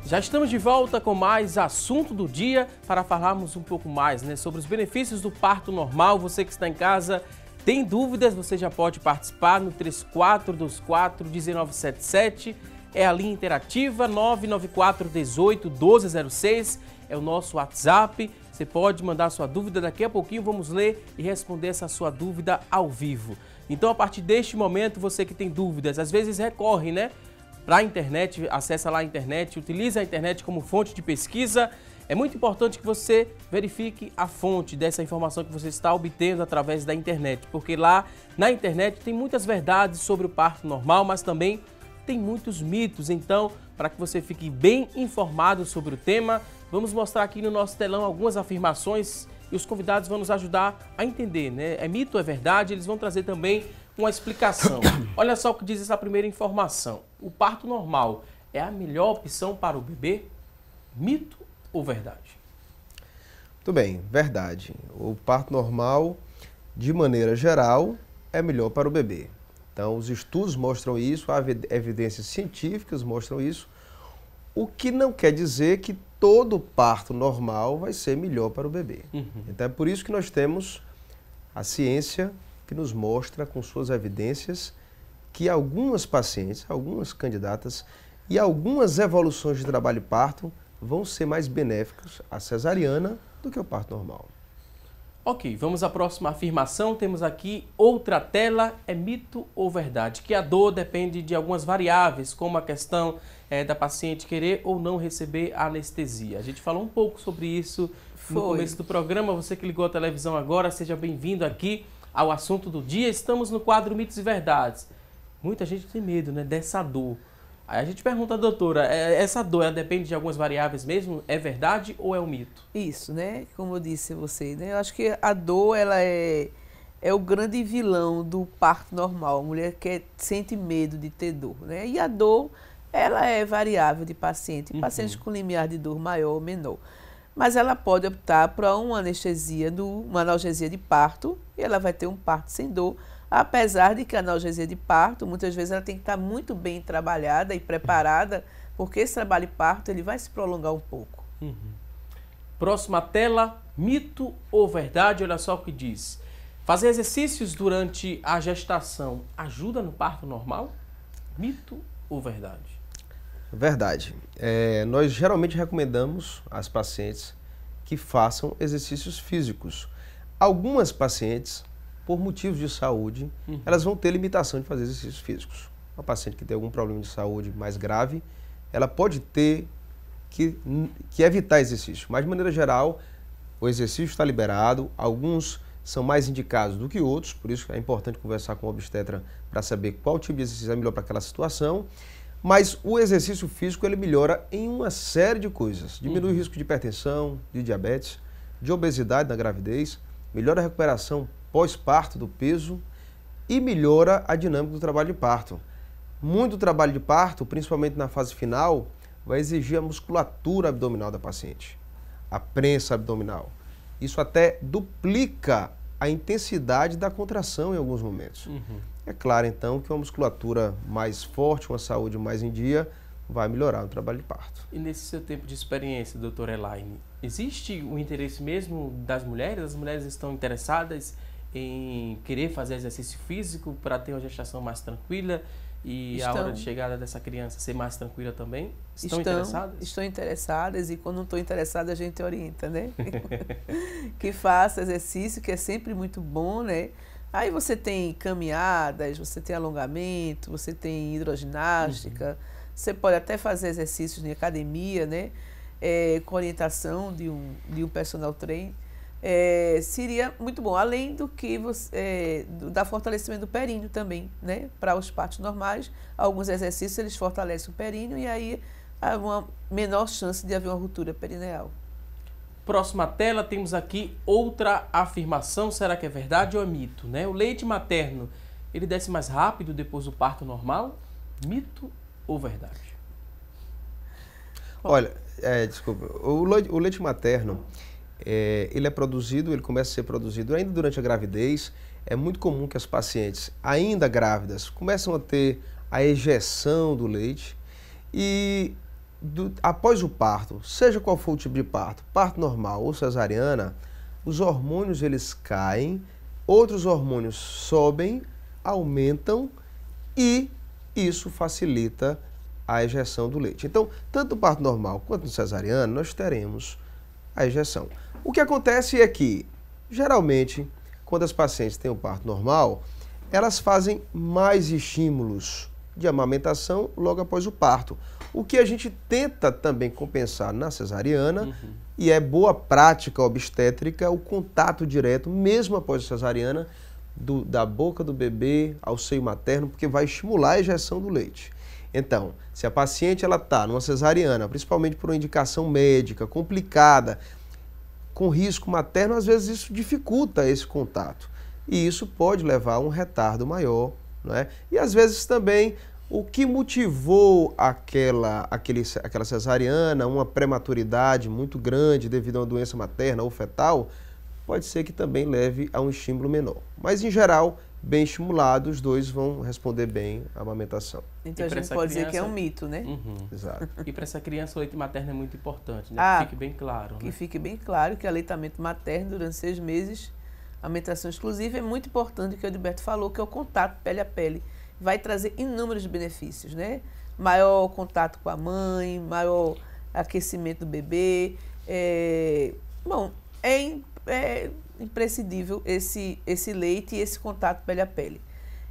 A: Já estamos de volta com mais assunto do dia para falarmos um pouco mais, né, sobre os benefícios do parto normal. Você que está em casa tem dúvidas, você já pode participar no 3424-1977. É a linha interativa, 994-18-1206. É o nosso WhatsApp. Você pode mandar sua dúvida, daqui a pouquinho vamos ler e responder essa sua dúvida ao vivo. Então, a partir deste momento, você que tem dúvidas, às vezes recorre, né, para a internet, acessa lá a internet, utiliza a internet como fonte de pesquisa. É muito importante que você verifique a fonte dessa informação que você está obtendo através da internet, porque lá na internet tem muitas verdades sobre o parto normal, mas também tem muitos mitos. Então, para que você fique bem informado sobre o tema, vamos mostrar aqui no nosso telão algumas afirmações e os convidados vão nos ajudar a entender, né? É mito ou é verdade? Eles vão trazer também uma explicação. Olha só o que diz essa primeira informação. O parto normal é a melhor opção para o bebê? Mito ou verdade?
F: Muito bem, verdade. O parto normal, de maneira geral, é melhor para o bebê. Então, os estudos mostram isso, há evidências científicas mostram isso, o que não quer dizer que todo parto normal vai ser melhor para o bebê. Então, é por isso que nós temos a ciência que nos mostra com suas evidências que algumas pacientes, algumas candidatas e algumas evoluções de trabalho e parto vão ser mais benéficas à cesariana do que o parto normal.
A: Ok, vamos à próxima afirmação. Temos aqui outra tela. É mito ou verdade? Que a dor depende de algumas variáveis, como a questão da paciente querer ou não receber a anestesia. A gente falou um pouco sobre isso no começo do programa. Você que ligou a televisão agora, seja bem-vindo aqui ao assunto do dia. Estamos no quadro Mitos e Verdades. Muita gente tem medo, né, dessa dor. Aí a gente pergunta, doutora, essa dor ela depende de algumas variáveis mesmo? É verdade ou é um mito?
D: Isso, né? Como eu disse a você, né? Eu acho que a dor ela é o grande vilão do parto normal. A mulher sente medo de ter dor, né? E a dor ela é variável de paciente. Pacientes com limiar de dor maior ou menor. Mas ela pode optar para uma analgesia de parto e ela vai ter um parto sem dor, apesar de que a analgesia de parto, muitas vezes ela tem que estar muito bem trabalhada e preparada, porque esse trabalho de parto ele vai se prolongar um pouco.
A: Próxima tela, mito ou verdade? Olha só o que diz. Fazer exercícios durante a gestação ajuda no parto normal? Mito ou verdade?
F: Verdade. Nós geralmente recomendamos às pacientes que façam exercícios físicos. Algumas pacientes, por motivos de saúde, elas vão ter limitação de fazer exercícios físicos. Uma paciente que tem algum problema de saúde mais grave, ela pode ter que evitar exercício. Mas, de maneira geral, o exercício está liberado. Alguns são mais indicados do que outros, por isso é importante conversar com o obstetra para saber qual tipo de exercício é melhor para aquela situação. Mas o exercício físico ele melhora em uma série de coisas. Diminui o risco de hipertensão, de diabetes, de obesidade na gravidez, melhora a recuperação pós-parto do peso e melhora a dinâmica do trabalho de parto. Muito trabalho de parto, principalmente na fase final, vai exigir a musculatura abdominal da paciente, a prensa abdominal. Isso até duplica a intensidade da contração em alguns momentos. É claro, então, que uma musculatura mais forte, uma saúde mais em dia, vai melhorar o trabalho de parto.
A: E nesse seu tempo de experiência, doutora Elaine, existe o interesse mesmo das mulheres? As mulheres estão interessadas em querer fazer exercício físico para ter uma gestação mais tranquila e a hora de chegada dessa criança ser mais tranquila também? Estão interessadas?
D: Estão interessadas e quando não estão interessadas a gente orienta, né? Que faça exercício, que é sempre muito bom, né? Aí você tem caminhadas, você tem alongamento, você tem hidroginástica, você pode até fazer exercícios em academia, né? Com orientação de um personal trainer. Seria muito bom, além do que da fortalecimento do períneo também, né? Para os partos normais, alguns exercícios eles fortalecem o períneo e aí há uma menor chance de haver uma ruptura perineal.
A: Próxima tela, temos aqui outra afirmação, será que é verdade ou é mito? Né? O leite materno, ele desce mais rápido depois do parto normal? Mito ou verdade?
F: Olha, desculpa, o leite materno, ele começa a ser produzido ainda durante a gravidez. É muito comum que as pacientes, ainda grávidas, começam a ter a ejeção do leite e após o parto, seja qual for o tipo de parto, parto normal ou cesariana, os hormônios eles caem, outros hormônios sobem, aumentam e isso facilita a ejeção do leite. Então, tanto no parto normal quanto no cesariano, nós teremos a ejeção. O que acontece é que, geralmente, quando as pacientes têm o parto normal, elas fazem mais estímulos de amamentação logo após o parto. O que a gente tenta também compensar na cesariana, e é boa prática obstétrica, o contato direto, mesmo após a cesariana, da boca do bebê ao seio materno, porque vai estimular a ejeção do leite. Então, se a paciente está numa cesariana, principalmente por uma indicação médica complicada, com risco materno, às vezes isso dificulta esse contato. E isso pode levar a um retardo maior, não é? E às vezes também o que motivou aquela cesariana, uma prematuridade muito grande devido a uma doença materna ou fetal, pode ser que também leve a um estímulo menor. Mas, em geral, bem estimulado, os dois vão responder bem à amamentação.
D: Então a gente pode dizer que é um mito, né?
F: Exato.
A: E para essa criança o leite materno é muito importante, né? Que fique bem claro.
D: Que fique bem claro que o aleitamento materno durante 6 meses, a amamentação exclusiva, é muito importante, o que o Edilberto falou, que é o contato pele a pele. Vai trazer inúmeros benefícios, né? Maior contato com a mãe, maior aquecimento do bebê. Bom, é imprescindível esse leite e esse contato pele a pele.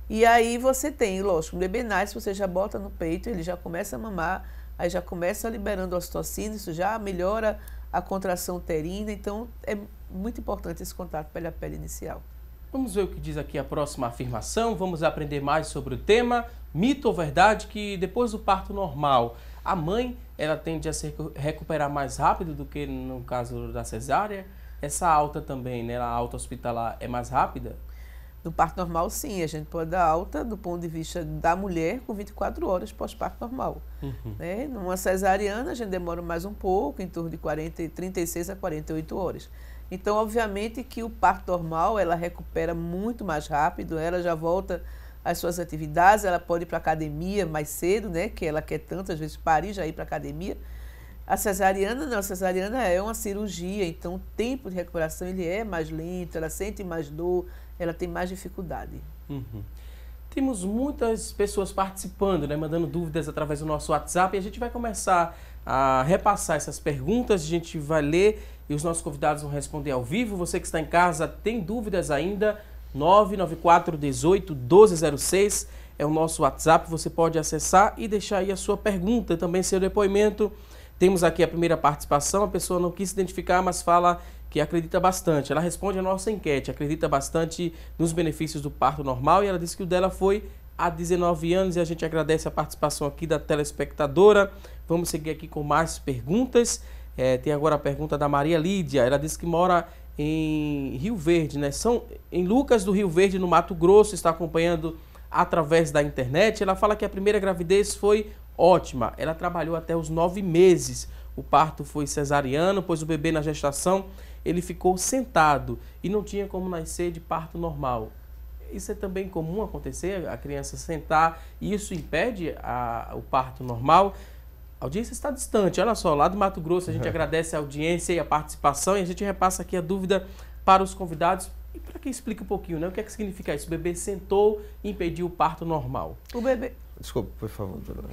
D: E aí você tem, lógico, o bebê nasce, você já bota no peito, ele já começa a mamar, aí já começa liberando ocitocina, isso já melhora a contração uterina, então é muito importante esse contato pele a pele inicial.
A: Vamos ver o que diz aqui a próxima afirmação, vamos aprender mais sobre o tema, mito ou verdade, que depois do parto normal, a mãe ela tende a se recuperar mais rápido do que no caso da cesárea. Essa alta também, né, a alta hospitalar é mais rápida?
D: No parto normal, sim, a gente pode dar alta do ponto de vista da mulher com 24 horas pós-parto normal. Né? Numa cesariana, a gente demora mais um pouco, em torno de 36 a 48 horas. Então, obviamente que o parto normal, ela recupera muito mais rápido, ela já volta às suas atividades, ela pode ir para a academia mais cedo, né, que ela quer tanto, às vezes, parir, já ir para a academia. A cesariana não, a cesariana é uma cirurgia, então o tempo de recuperação ele é mais lento, ela sente mais dor, ela tem mais dificuldade.
A: Temos muitas pessoas participando, né, mandando dúvidas através do nosso WhatsApp, e a gente vai começar a repassar essas perguntas, a gente vai ler e os nossos convidados vão responder ao vivo. Você que está em casa, tem dúvidas ainda? 994 18 1206 é o nosso WhatsApp, você pode acessar e deixar aí a sua pergunta, também seu depoimento. Temos aqui a primeira participação, a pessoa não quis se identificar, mas fala que acredita bastante. Ela responde a nossa enquete, acredita bastante nos benefícios do parto normal, e ela disse que o dela foi há 19 anos, e a gente agradece a participação aqui da telespectadora. Vamos seguir aqui com mais perguntas. Tem agora a pergunta da Maria Lídia. Ela disse que mora em Rio Verde, né? Em Lucas do Rio Verde, no Mato Grosso, está acompanhando através da internet. Ela fala que a primeira gravidez foi ótima. Ela trabalhou até os 9 meses. O parto foi cesariano, pois o bebê na gestação ele ficou sentado e não tinha como nascer de parto normal. Isso é também comum acontecer, a criança sentar, e isso impede o parto normal. A audiência está distante, olha só, lá do Mato Grosso, a gente agradece a audiência e a participação, e a gente repassa aqui a dúvida para os convidados. E para que explica um pouquinho, né? O que é que significa isso? O bebê sentou e impediu o parto normal.
D: O bebê...
F: Desculpa, por favor, doutora.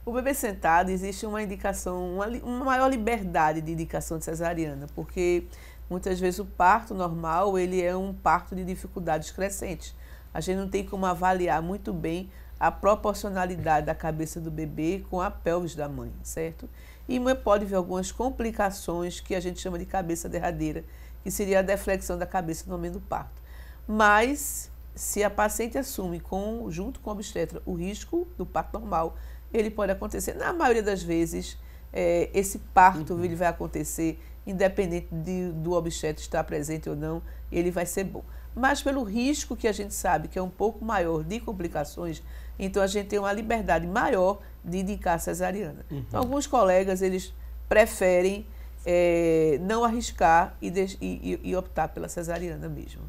D: O bebê sentado, existe uma indicação, uma maior liberdade de indicação de cesariana, porque muitas vezes o parto normal, ele é um parto de dificuldades crescentes. A gente não tem como avaliar muito bem a proporcionalidade da cabeça do bebê com a pelvis da mãe, certo? E pode haver algumas complicações que a gente chama de cabeça derradeira, que seria a deflexão da cabeça no momento do parto. Mas, se a paciente assume, junto com o obstetra, o risco do parto normal, ele pode acontecer. Na maioria das vezes, esse parto ele vai acontecer, independente do obstetra estar presente ou não, ele vai ser bom. Mas pelo risco que a gente sabe que é um pouco maior de complicações, então a gente tem uma liberdade maior de indicar a cesariana. Então, alguns colegas, eles preferem não arriscar e optar pela cesariana mesmo.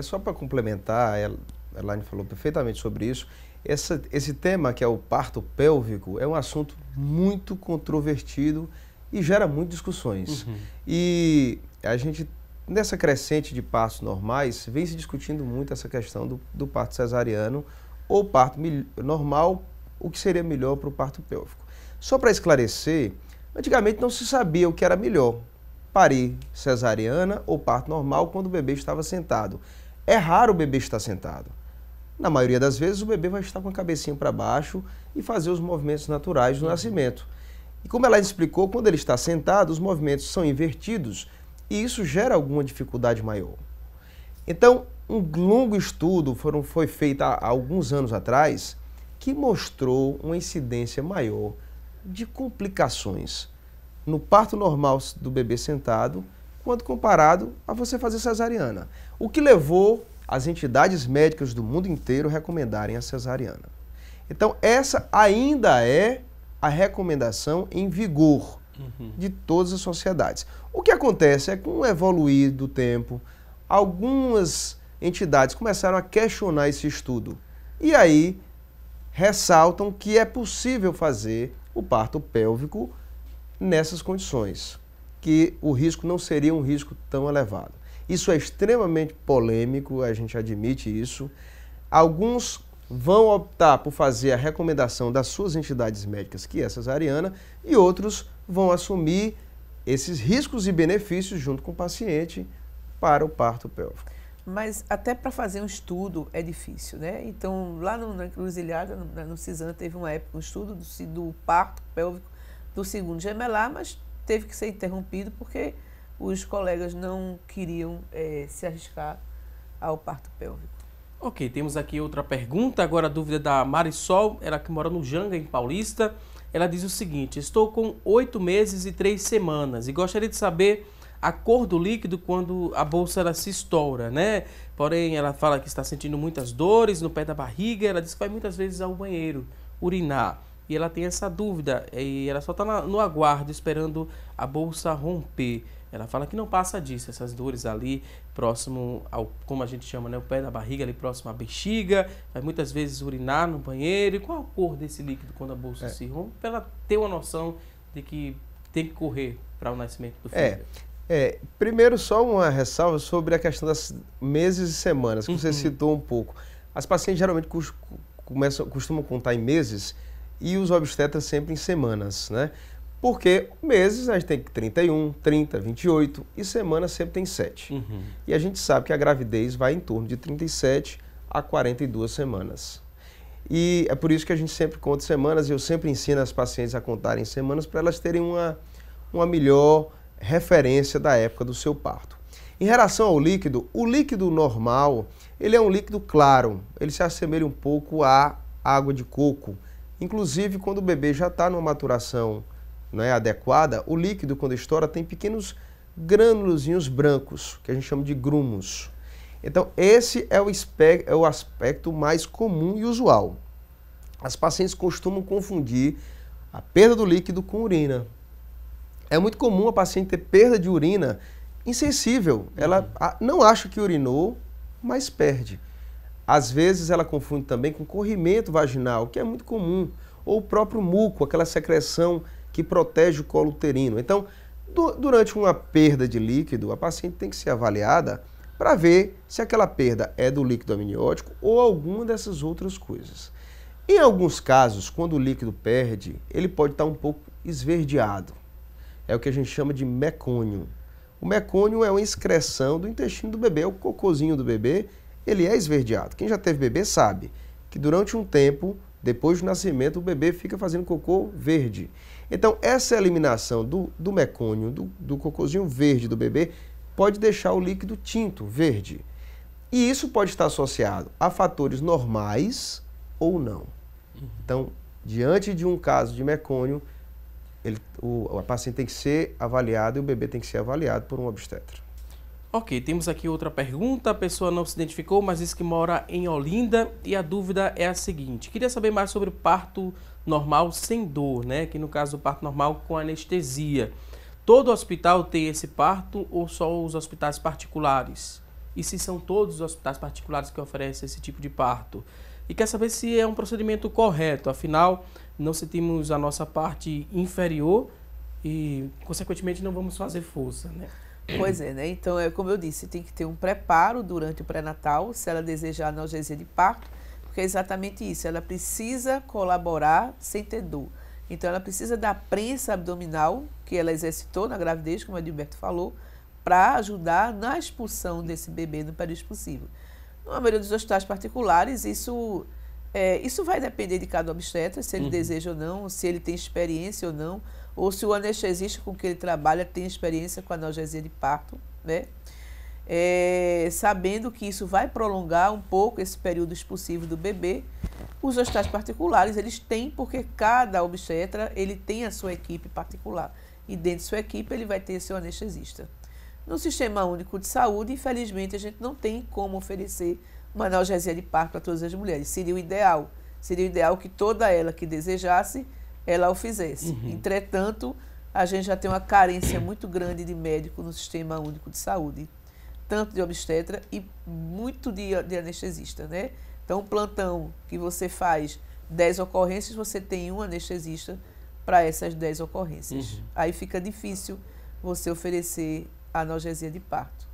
F: Só para complementar, a Elaine falou perfeitamente sobre isso. Esse tema, que é o parto pélvico, é um assunto muito controvertido e gera muitas discussões. E a gente, nessa crescente de partos normais, vem se discutindo muito essa questão do parto cesariano ou parto normal, o que seria melhor para o parto pélvico. Só para esclarecer, antigamente não se sabia o que era melhor, parir cesariana ou parto normal quando o bebê estava sentado. É raro o bebê estar sentado. Na maioria das vezes, o bebê vai estar com a cabecinha para baixo e fazer os movimentos naturais do nascimento. E como ela explicou, quando ele está sentado, os movimentos são invertidos e isso gera alguma dificuldade maior. Então, um longo estudo foi feito há alguns anos atrás que mostrou uma incidência maior de complicações no parto normal do bebê sentado quando comparado a você fazer cesariana. O que levou as entidades médicas do mundo inteiro recomendarem a cesariana. Então, essa ainda é a recomendação em vigor de todas as sociedades. O que acontece é que, com o evoluir do tempo, algumas entidades começaram a questionar esse estudo. E aí, ressaltam que é possível fazer o parto pélvico nessas condições, que o risco não seria um risco tão elevado. Isso é extremamente polêmico, a gente admite isso. Alguns vão optar por fazer a recomendação das suas entidades médicas, que é cesariana, e outros vão assumir esses riscos e benefícios junto com o paciente para o parto pélvico.
D: Mas até para fazer um estudo é difícil, né? Então, lá na Encruzilhada, no CISAM, teve uma época um estudo do parto pélvico do segundo gemelar, mas teve que ser interrompido porque os colegas não queriam se arriscar ao parto pélvico.
A: Ok, temos aqui outra pergunta, agora a dúvida da Marisol, ela que mora no Janga, em Paulista. Ela diz o seguinte: estou com 8 meses e 3 semanas e gostaria de saber a cor do líquido quando a bolsa ela se estoura, né? Porém, ela fala que está sentindo muitas dores no pé da barriga, ela diz que vai muitas vezes ao banheiro urinar. E ela tem essa dúvida, e ela só está no aguardo, esperando a bolsa romper. Ela fala que não passa disso, essas dores ali próximo ao, como a gente chama, né, o pé da barriga, ali próximo à bexiga, vai muitas vezes urinar no banheiro. E qual a cor desse líquido quando a bolsa se rompe? Para ela ter uma noção de que tem que correr para o nascimento do filho.
F: Primeiro só uma ressalva sobre a questão das meses e semanas, que você citou um pouco. As pacientes geralmente costumam contar em meses e os obstetras sempre em semanas, né? Porque meses a gente tem 31, 30, 28 e semanas sempre tem 7. E a gente sabe que a gravidez vai em torno de 37 a 42 semanas. E é por isso que a gente sempre conta semanas e eu sempre ensino as pacientes a contarem semanas para elas terem uma melhor referência da época do seu parto. Em relação ao líquido, o líquido normal, ele é um líquido claro, ele se assemelha um pouco à água de coco. Inclusive, quando o bebê já está numa maturação, não é adequada, o líquido, quando estoura, tem pequenos grânulozinhos brancos, que a gente chama de grumos. Então, esse é o aspecto mais comum e usual. As pacientes costumam confundir a perda do líquido com urina. É muito comum a paciente ter perda de urina insensível. Ela não acha que urinou, mas perde. Às vezes, ela confunde também com corrimento vaginal, que é muito comum, ou o próprio muco, aquela secreção que protege o colo uterino. Então, durante uma perda de líquido, a paciente tem que ser avaliada para ver se aquela perda é do líquido amniótico ou alguma dessas outras coisas. Em alguns casos, quando o líquido perde, ele pode estar um pouco esverdeado. É o que a gente chama de mecônio. O mecônio é uma excreção do intestino do bebê, é o cocôzinho do bebê, ele é esverdeado. Quem já teve bebê sabe que durante um tempo, depois do nascimento, o bebê fica fazendo cocô verde. Então, essa eliminação do mecônio, do cocôzinho verde do bebê, pode deixar o líquido tinto, verde. E isso pode estar associado a fatores normais ou não. Então, diante de um caso de mecônio, a paciente tem que ser avaliada e o bebê tem que ser avaliado por um obstetra.
A: Ok, temos aqui outra pergunta. A pessoa não se identificou, mas diz que mora em Olinda e a dúvida é a seguinte. Queria saber mais sobre o parto normal sem dor, né? Que no caso o parto normal com anestesia. Todo hospital tem esse parto ou só os hospitais particulares? E se são todos os hospitais particulares que oferecem esse tipo de parto? E quer saber se é um procedimento correto, afinal, não sentimos a nossa parte inferior e, consequentemente, não vamos fazer força, né?
D: Pois é, né? Então, como eu disse, tem que ter um preparo durante o pré-natal, se ela desejar analgesia de parto, porque é exatamente isso, ela precisa colaborar sem ter dor. Então, ela precisa da prensa abdominal, que ela exercitou na gravidez, como a Edilberto falou, para ajudar na expulsão desse bebê no período expulsivo. Na maioria dos hospitais particulares, isso vai depender de cada obstetra, se ele deseja ou não, se ele tem experiência ou não, ou se o anestesista com que ele trabalha tem experiência com analgesia de parto, né? Sabendo que isso vai prolongar um pouco esse período expulsivo do bebê. Os hospitais particulares, eles têm, porque cada obstetra, ele tem a sua equipe particular. E dentro de sua equipe, ele vai ter seu anestesista. No Sistema Único de Saúde, infelizmente, a gente não tem como oferecer uma analgesia de parto para todas as mulheres. Seria o ideal. Seria o ideal que toda ela que desejasse, ela o fizesse. Entretanto, a gente já tem uma carência muito grande de médico no Sistema Único de Saúde. Tanto de obstetra e muito de anestesista, né? Então, um plantão que você faz 10 ocorrências, você tem um anestesista para essas 10 ocorrências. Aí fica difícil você oferecer a analgesia de parto.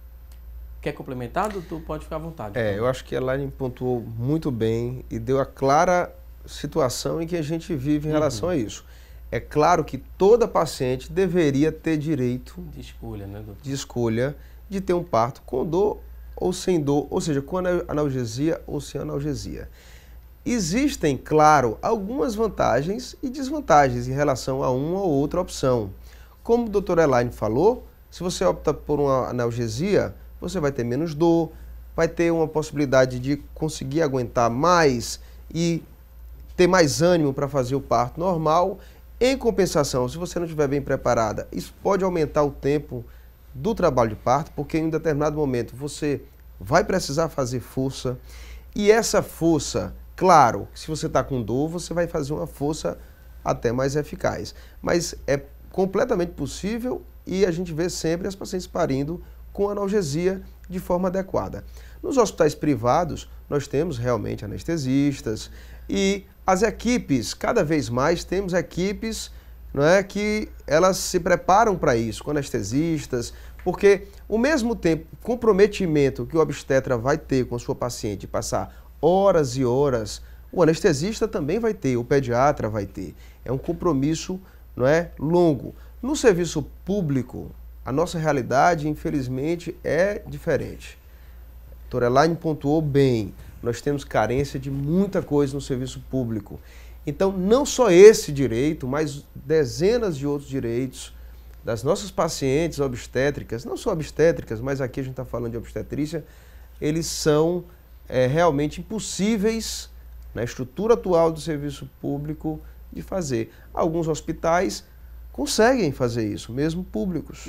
A: Quer complementar, doutor? Pode ficar à vontade.
F: Eu acho que a Elaine pontuou muito bem e deu a clara situação em que a gente vive em relação a isso. É claro que toda paciente deveria ter direito
A: de escolha, né, doutor?
F: De escolha de ter um parto com dor ou sem dor, ou seja, com analgesia ou sem analgesia. Existem, claro, algumas vantagens e desvantagens em relação a uma ou outra opção. Como a doutora Elaine falou, se você opta por uma analgesia, você vai ter menos dor, vai ter uma possibilidade de conseguir aguentar mais e ter mais ânimo para fazer o parto normal. Em compensação, se você não estiver bem preparada, isso pode aumentar o tempo do trabalho de parto, porque em um determinado momento você vai precisar fazer força. E essa força, claro, se você está com dor, você vai fazer uma força até mais eficaz. Mas é completamente possível e a gente vê sempre as pacientes parindo com analgesia de forma adequada. Nos hospitais privados, nós temos realmente anestesistas e as equipes, cada vez mais temos equipes, não é, que elas se preparam para isso, com anestesistas, Porque o mesmo tempo, comprometimento que o obstetra vai ter com a sua paciente, passar horas e horas, o anestesista também vai ter, o pediatra vai ter. É um compromisso, não é, longo. No serviço público, a nossa realidade, infelizmente, é diferente. A doutora Elaine pontuou bem, nós temos carência de muita coisa no serviço público. Então, não só esse direito, mas dezenas de outros direitos das nossas pacientes obstétricas, não só obstétricas, mas aqui a gente está falando de obstetrícia, eles são realmente impossíveis na estrutura atual do serviço público de fazer. Alguns hospitais conseguem fazer isso, mesmo públicos,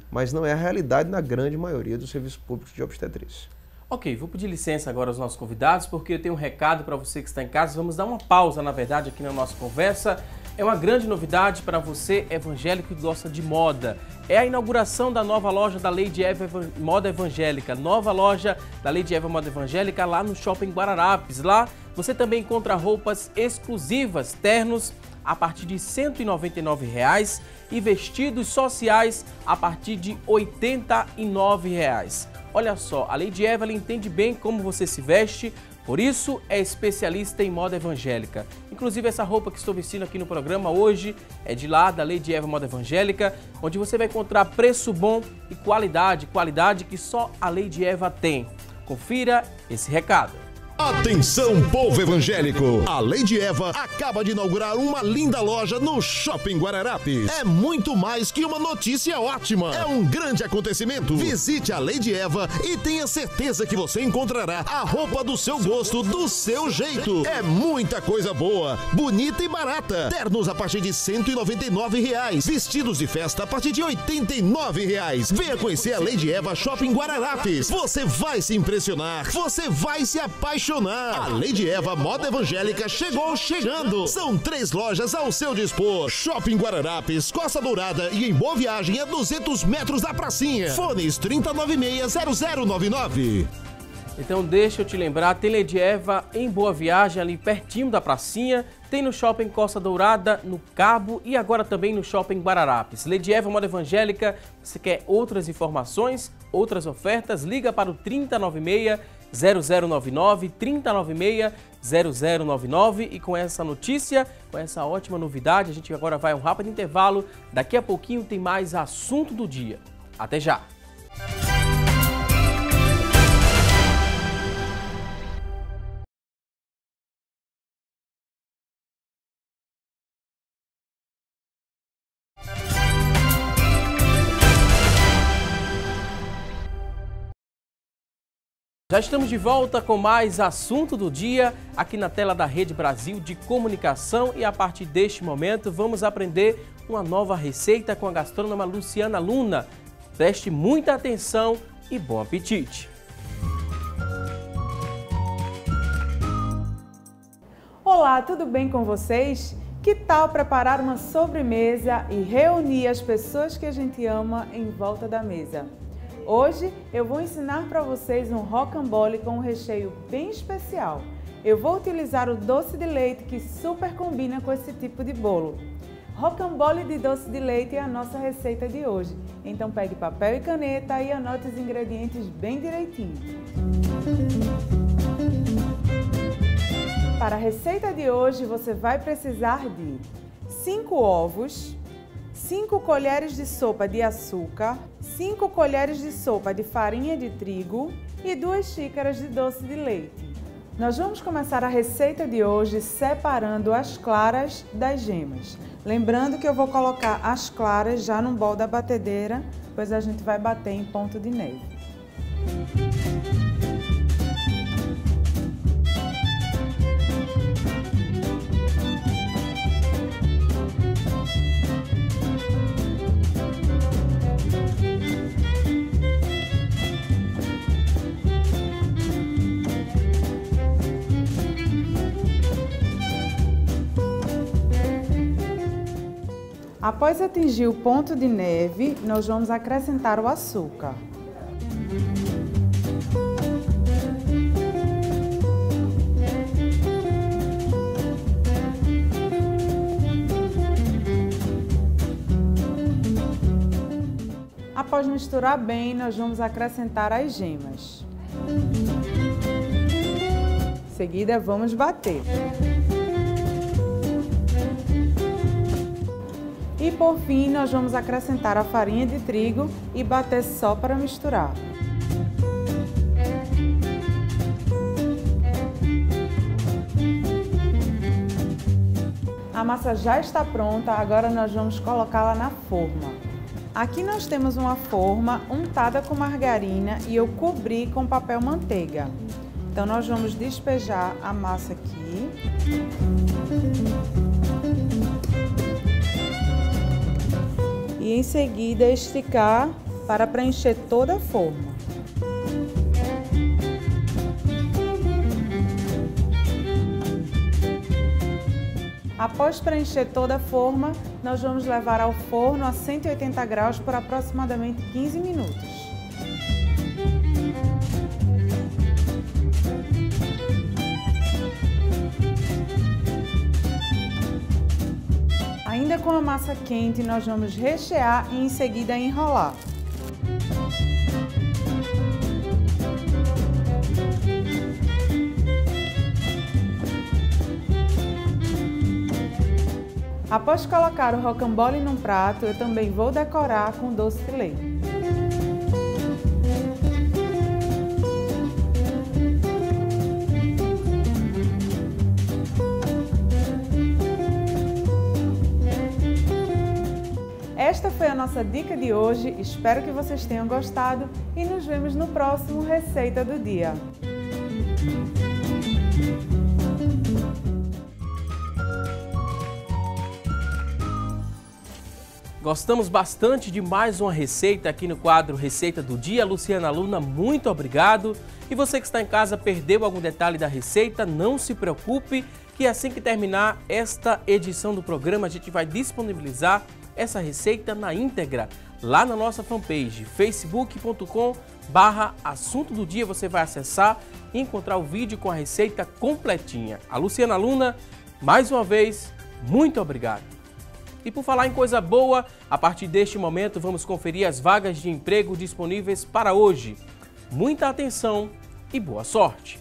F: mas não é a realidade na grande maioria dos serviços públicos de obstetrícia.
A: Ok, vou pedir licença agora aos nossos convidados, porque eu tenho um recado para você que está em casa. Vamos dar uma pausa, na verdade, aqui na nossa conversa. É uma grande novidade para você, evangélico que gosta de moda. É a inauguração da nova loja da Lady Eva Moda Evangélica. Nova loja da Lady Eva Moda Evangélica lá no Shopping Guararapes. Lá você também encontra roupas exclusivas, ternos a partir de R$ 199,00 e vestidos sociais a partir de R$ 89,00. Olha só, a Lady Eva ela entende bem como você se veste, por isso é especialista em moda evangélica. Inclusive essa roupa que estou vestindo aqui no programa hoje é de lá da Lady Eva Moda Evangélica, onde você vai encontrar preço bom e qualidade que só a Lady Eva tem. Confira esse recado.
G: Atenção, povo evangélico! A Lady Eva acaba de inaugurar uma linda loja no Shopping Guararapes. É muito mais que uma notícia ótima. É um grande acontecimento. Visite a Lady Eva e tenha certeza que você encontrará a roupa do seu gosto, do seu jeito. É muita coisa boa, bonita e barata. Ternos a partir de R$ 199,00. Vestidos de festa a partir de R$ 89,00. Venha conhecer a Lady Eva Shopping Guararapes. Você vai se impressionar. Você vai se apaixonar. A Lady Eva Moda Evangélica chegou chegando. São 3 lojas ao seu dispor. Shopping Guararapes, Costa Dourada e em Boa Viagem a 200 metros da pracinha. Fones 3096-0099.
A: Então deixa eu te lembrar, tem Lady Eva em Boa Viagem, ali pertinho da pracinha. Tem no Shopping Costa Dourada, no Cabo e agora também no Shopping Guararapes. Lady Eva Moda Evangélica, você quer outras informações, outras ofertas? Liga para o 3096-0099, 3096-0099 e com essa notícia, com essa ótima novidade, a gente agora vai a um rápido intervalo. Daqui a pouquinho tem mais assunto do dia. Até já! Já estamos de volta com mais assunto do dia aqui na tela da Rede Brasil de Comunicação e a partir deste momento vamos aprender uma nova receita com a gastrônoma Luciana Luna. Preste muita atenção e bom apetite!
H: Olá, tudo bem com vocês? Que tal preparar uma sobremesa e reunir as pessoas que a gente ama em volta da mesa? Hoje eu vou ensinar para vocês um rocambole com um recheio bem especial. Eu vou utilizar o doce de leite que super combina com esse tipo de bolo. Rocambole de doce de leite é a nossa receita de hoje. Então pegue papel e caneta e anote os ingredientes bem direitinho. Para a receita de hoje você vai precisar de 5 ovos, 5 colheres de sopa de açúcar, 5 colheres de sopa de farinha de trigo e 2 xícaras de doce de leite. Nós vamos começar a receita de hoje separando as claras das gemas. Lembrando que eu vou colocar as claras já num bol da batedeira, pois a gente vai bater em ponto de neve. Após atingir o ponto de neve, nós vamos acrescentar o açúcar. Após misturar bem, nós vamos acrescentar as gemas. Em seguida, vamos bater. E por fim, nós vamos acrescentar a farinha de trigo e bater só para misturar. A massa já está pronta, agora nós vamos colocá-la na forma. Aqui nós temos uma forma untada com margarina e eu cobri com papel manteiga. Então nós vamos despejar a massa aqui. E em seguida esticar para preencher toda a forma. Após preencher toda a forma, nós vamos levar ao forno a 180 graus por aproximadamente 15 minutos. Ainda com a massa quente, nós vamos rechear e em seguida enrolar. Após colocar o rocambole num prato, eu também vou decorar com doce de leite. Esta foi a nossa dica de hoje, espero que vocês tenham gostado e nos vemos no próximo Receita do Dia.
A: Gostamos bastante de mais uma receita aqui no quadro Receita do Dia. Luciana Luna, muito obrigado. E você que está em casa perdeu algum detalhe da receita, não se preocupe, que assim que terminar esta edição do programa, a gente vai disponibilizar essa receita na íntegra lá na nossa fanpage, facebook.com/assunto do dia. Você vai acessar e encontrar o vídeo com a receita completinha. A Luciana Luna, mais uma vez, muito obrigado. E por falar em coisa boa, a partir deste momento vamos conferir as vagas de emprego disponíveis para hoje. Muita atenção e boa sorte!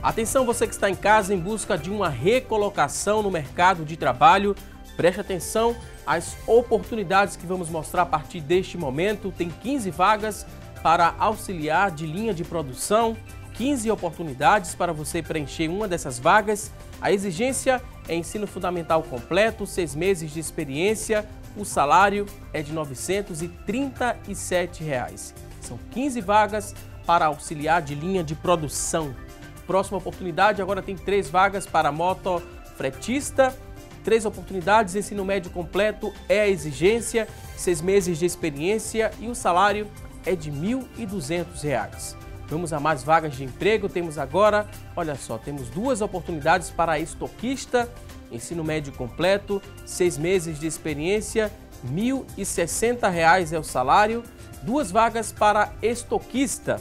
A: Atenção, você que está em casa em busca de uma recolocação no mercado de trabalho, preste atenção às oportunidades que vamos mostrar a partir deste momento. Tem 15 vagas para auxiliar de linha de produção, 15 oportunidades para você preencher uma dessas vagas. A exigência é ensino fundamental completo, 6 meses de experiência, o salário é de R$ 937. São 15 vagas para auxiliar de linha de produção. Próxima oportunidade, agora tem 3 vagas para motofretista, 3 oportunidades, ensino médio completo é a exigência, 6 meses de experiência e o salário é de R$ 1.200. Vamos a mais vagas de emprego, temos agora, olha só, temos 2 oportunidades para estoquista, ensino médio completo, 6 meses de experiência, R$ 1.060 é o salário, 2 vagas para estoquista.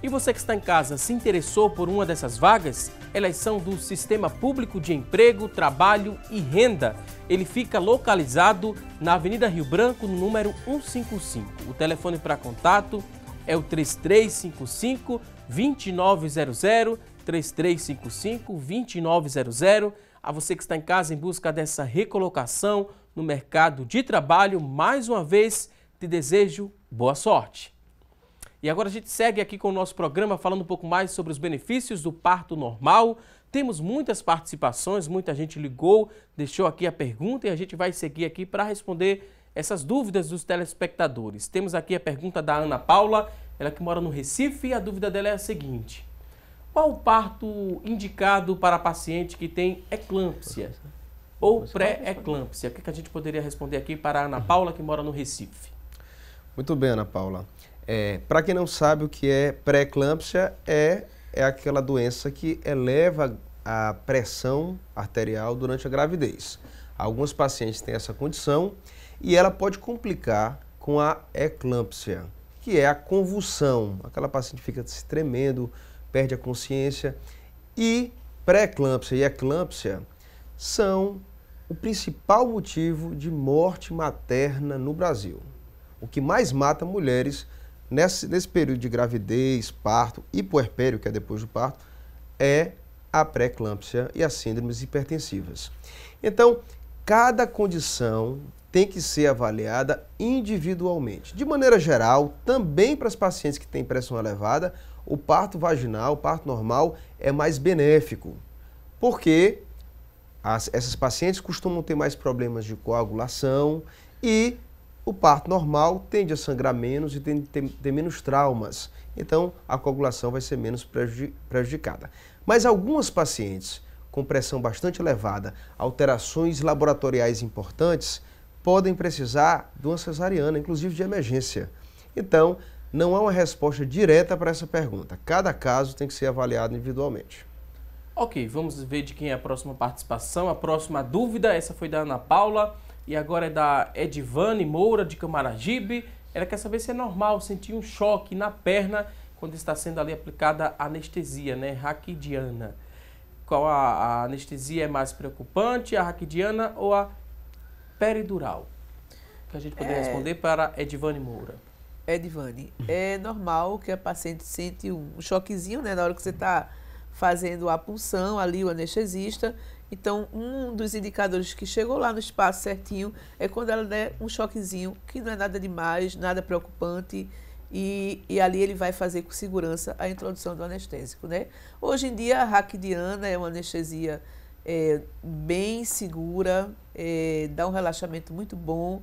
A: E você que está em casa se interessou por uma dessas vagas? Elas são do Sistema Público de Emprego, Trabalho e Renda. Ele fica localizado na Avenida Rio Branco, no número 155. O telefone para contato é o 3355-2900, 3355-2900. A você que está em casa em busca dessa recolocação no mercado de trabalho, mais uma vez, te desejo boa sorte. E agora a gente segue aqui com o nosso programa falando um pouco mais sobre os benefícios do parto normal. Temos muitas participações, muita gente ligou, deixou aqui a pergunta e a gente vai seguir aqui para responder essas dúvidas dos telespectadores. Temos aqui a pergunta da Ana Paula, ela que mora no Recife, e a dúvida dela é a seguinte: qual o parto indicado para a paciente que tem eclâmpsia ou pré-eclâmpsia? O que a gente poderia responder aqui para a Ana Paula, que mora no Recife?
F: Muito bem, Ana Paula. Para quem não sabe o que é pré-eclâmpsia, é aquela doença que eleva a pressão arterial durante a gravidez. Alguns pacientes têm essa condição e ela pode complicar com a eclâmpsia, que é a convulsão. Aquela paciente fica se tremendo, perde a consciência. E pré-eclâmpsia e eclâmpsia são o principal motivo de morte materna no Brasil. O que mais mata mulheres nesse período de gravidez, parto e puerpério, que é depois do parto, é a pré-eclâmpsia e as síndromes hipertensivas. Então, cada condição tem que ser avaliada individualmente. De maneira geral, também para as pacientes que têm pressão elevada, o parto vaginal, o parto normal é mais benéfico, porque essas pacientes costumam ter mais problemas de coagulação e o parto normal tende a sangrar menos e tende a ter menos traumas. Então, a coagulação vai ser menos prejudicada. Mas algumas pacientes com pressão bastante elevada, alterações laboratoriais importantes, podem precisar de uma cesariana, inclusive de emergência. Então, não há uma resposta direta para essa pergunta. Cada caso tem que ser avaliado individualmente.
A: Ok, vamos ver de quem é a próxima participação. A próxima dúvida, essa foi da Ana Paula e agora é da Edivane Moura, de Camaragibe. Ela quer saber se é normal sentir um choque na perna quando está sendo ali aplicada a anestesia, né, raquidiana. Qual a anestesia é mais preocupante, a raquidiana ou a peridural? Que a gente poderia responder para Edivane Moura.
D: Edivane, é normal que a paciente sente um choquezinho, né, na hora que você está fazendo a punção ali, o anestesista. Então, um dos indicadores que chegou lá no espaço certinho é quando ela der um choquezinho, que não é nada demais, nada preocupante, e ali ele vai fazer com segurança a introdução do anestésico, né? Hoje em dia, a raquidiana é uma anestesia bem segura, dá um relaxamento muito bom.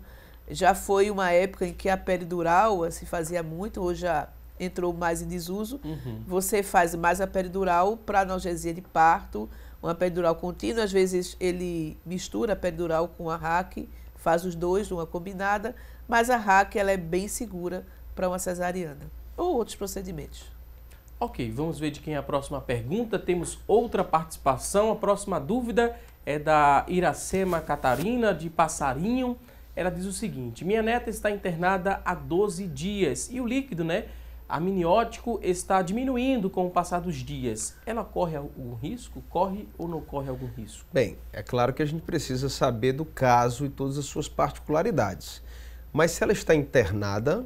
D: Já foi uma época em que a peridural se fazia muito, hoje já entrou mais em desuso. Você faz mais a peridural para analgesia de parto, uma peridural contínua. Às vezes ele mistura a peridural com a RAC, faz os dois, uma combinada, mas a RAC ela é bem segura para uma cesariana ou outros procedimentos.
A: Ok, vamos ver de quem é a próxima pergunta. Temos outra participação. A próxima dúvida é da Iracema Catarina, de Passarinho. Ela diz o seguinte: minha neta está internada há 12 dias e o líquido, né, amniótico, está diminuindo com o passar dos dias. Ela corre algum risco? Corre ou não corre algum risco?
F: Bem, é claro que a gente precisa saber do caso e todas as suas particularidades. Mas se ela está internada,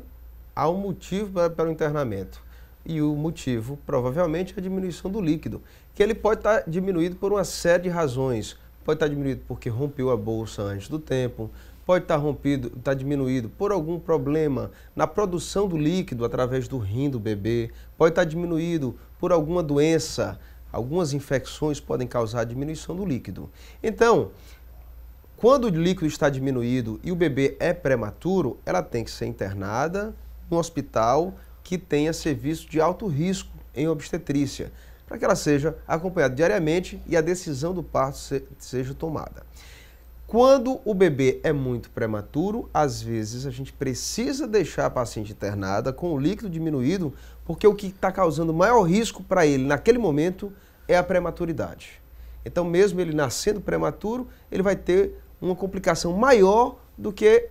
F: há um motivo para o internamento. E o motivo, provavelmente, é a diminuição do líquido, que ele pode estar diminuído por uma série de razões. Pode estar diminuído porque rompeu a bolsa antes do tempo, pode estar diminuído por algum problema na produção do líquido através do rim do bebê, pode estar diminuído por alguma doença, algumas infecções podem causar diminuição do líquido. Então, quando o líquido está diminuído e o bebê é prematuro, ela tem que ser internada num hospital que tenha serviço de alto risco em obstetrícia, para que ela seja acompanhada diariamente e a decisão do parto seja tomada. Quando o bebê é muito prematuro, às vezes a gente precisa deixar a paciente internada com o líquido diminuído, porque o que está causando maior risco para ele naquele momento é a prematuridade. Então, mesmo ele nascendo prematuro, ele vai ter uma complicação maior do que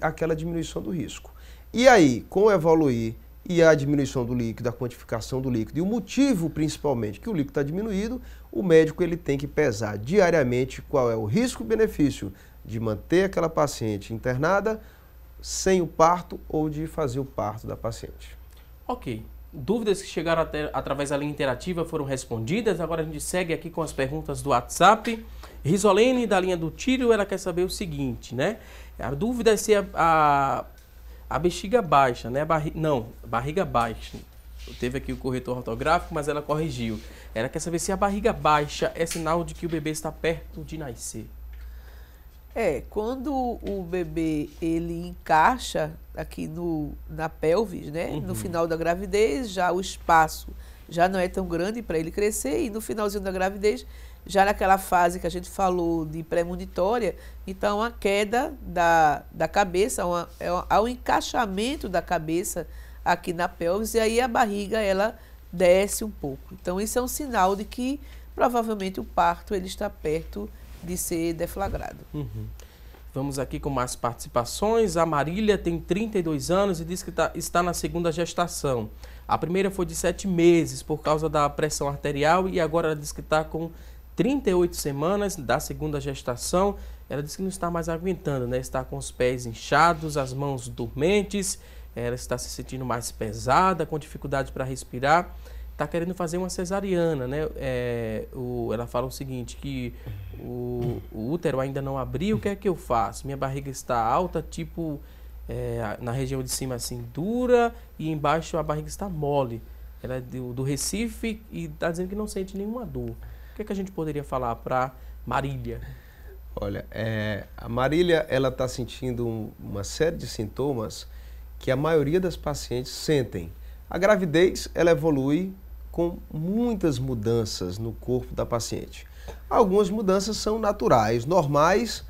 F: aquela diminuição do risco. E aí, com o evoluir e a diminuição do líquido, a quantificação do líquido e o motivo principalmente que o líquido está diminuído, o médico ele tem que pesar diariamente qual é o risco-benefício de manter aquela paciente internada sem o parto ou de fazer o parto da paciente.
A: Ok. Dúvidas que chegaram através da linha interativa foram respondidas. Agora a gente segue aqui com as perguntas do WhatsApp. Risolene, da linha do Tiro, ela quer saber o seguinte, né? A dúvida é se a bexiga baixa, né? Barriga baixa. Teve aqui o corretor ortográfico, mas ela corrigiu. Ela quer saber se a barriga baixa é sinal de que o bebê está perto de nascer.
D: Quando o bebê ele encaixa aqui na pelvis, né? No final da gravidez, já o espaço já não é tão grande para ele crescer, e no finalzinho da gravidez, já naquela fase que a gente falou de premonitória, então a queda da cabeça, há um encaixamento da cabeça aqui na pelvis, e aí a barriga ela desce um pouco. Então isso é um sinal de que provavelmente o parto ele está perto de ser deflagrado.
A: Vamos aqui com mais participações. A Marília tem 32 anos e diz que está na segunda gestação. A primeira foi de 7 meses por causa da pressão arterial e agora ela diz que está com 38 semanas da segunda gestação. Ela disse que não está mais aguentando, né? Está com os pés inchados, as mãos dormentes, ela está se sentindo mais pesada, com dificuldade para respirar. Está querendo fazer uma cesariana, né? Ela fala o seguinte, que o útero ainda não abriu, o que é que eu faço? Minha barriga está alta, tipo, na região de cima assim, dura, e embaixo a barriga está mole. Ela é do Recife e está dizendo que não sente nenhuma dor. O que é que a gente poderia falar para Marília?
F: Olha, a Marília, ela está sentindo uma série de sintomas que a maioria das pacientes sentem. A gravidez, ela evolui com muitas mudanças no corpo da paciente. Algumas mudanças são naturais, normais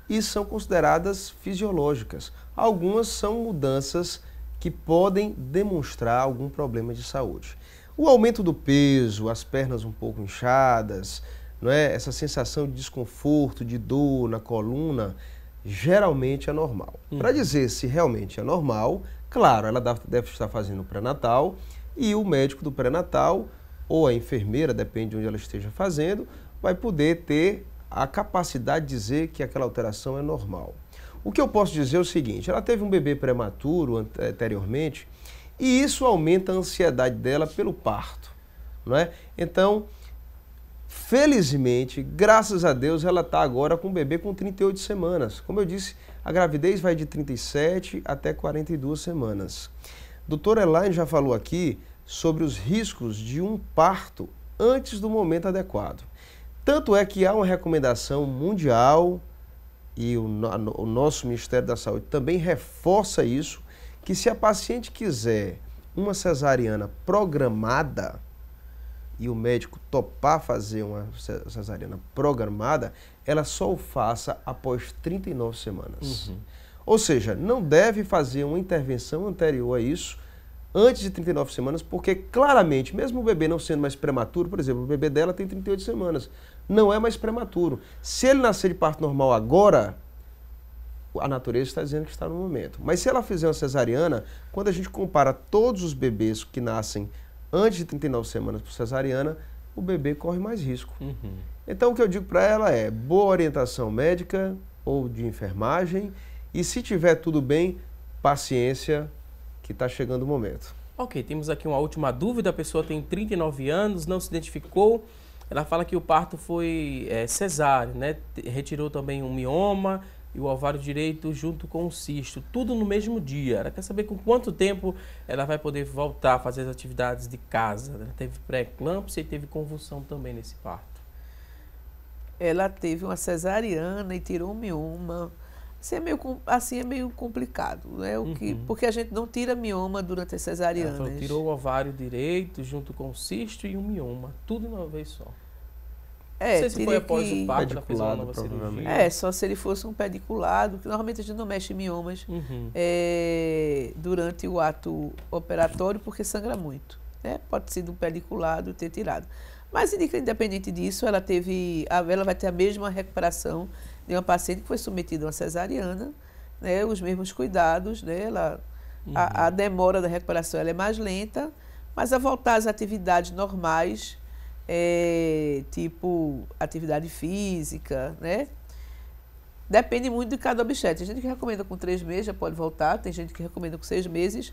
F: e são consideradas fisiológicas. Algumas são mudanças que podem demonstrar algum problema de saúde. O aumento do peso, as pernas um pouco inchadas, não é? Essa sensação de desconforto, de dor na coluna, geralmente é normal. Para dizer se realmente é normal, claro, ela deve estar fazendo o pré-natal e o médico do pré-natal ou a enfermeira, depende de onde ela esteja fazendo, vai poder ter a capacidade de dizer que aquela alteração é normal. O que eu posso dizer é o seguinte, ela teve um bebê prematuro anteriormente e isso aumenta a ansiedade dela pelo parto, não é? Então, felizmente, graças a Deus, ela está agora com um bebê com 38 semanas. Como eu disse, a gravidez vai de 37 até 42 semanas. Doutora Elaine já falou aqui sobre os riscos de um parto antes do momento adequado. Tanto é que há uma recomendação mundial, e o nosso Ministério da Saúde também reforça isso, que se a paciente quiser uma cesariana programada, e o médico topar fazer uma cesariana programada, ela só o faça após 39 semanas. Ou seja, não deve fazer uma intervenção anterior a isso, antes de 39 semanas, porque claramente, mesmo o bebê não sendo mais prematuro, por exemplo, o bebê dela tem 38 semanas, não é mais prematuro. Se ele nascer de parto normal agora, a natureza está dizendo que está no momento. Mas se ela fizer uma cesariana, quando a gente compara todos os bebês que nascem antes de 39 semanas por cesariana, o bebê corre mais risco. Então o que eu digo para ela é boa orientação médica ou de enfermagem e se tiver tudo bem, paciência que está chegando o momento.
A: Ok, temos aqui uma última dúvida, a pessoa tem 39 anos, não se identificou, ela fala que o parto foi cesáreo, né? Retirou também um mioma e o ovário direito junto com o cisto, tudo no mesmo dia. Ela quer saber com quanto tempo ela vai poder voltar a fazer as atividades de casa. Ela teve pré-eclâmpsia e teve convulsão também nesse parto.
D: Ela teve uma cesariana e tirou um mioma. Assim é meio complicado, né? Porque a gente não tira mioma durante as cesarianas.
A: Ela tirou o ovário direito junto com o cisto e um mioma, tudo de uma vez só. Não sei se foi após o parto, ela fez uma nova cirurgia.
D: Só se ele fosse um pediculado, que normalmente a gente não mexe em miomas durante o ato operatório, porque sangra muito. Né? Pode ser um pediculado ter tirado. Mas, independente disso, ela vai ter a mesma recuperação de uma paciente que foi submetida a uma cesariana, né? Os mesmos cuidados, né? A demora da recuperação ela é mais lenta, mas a voltar às atividades normais, tipo atividade física, né? Depende muito de cada obstetra. Tem gente que recomenda com 3 meses, já pode voltar, tem gente que recomenda com 6 meses,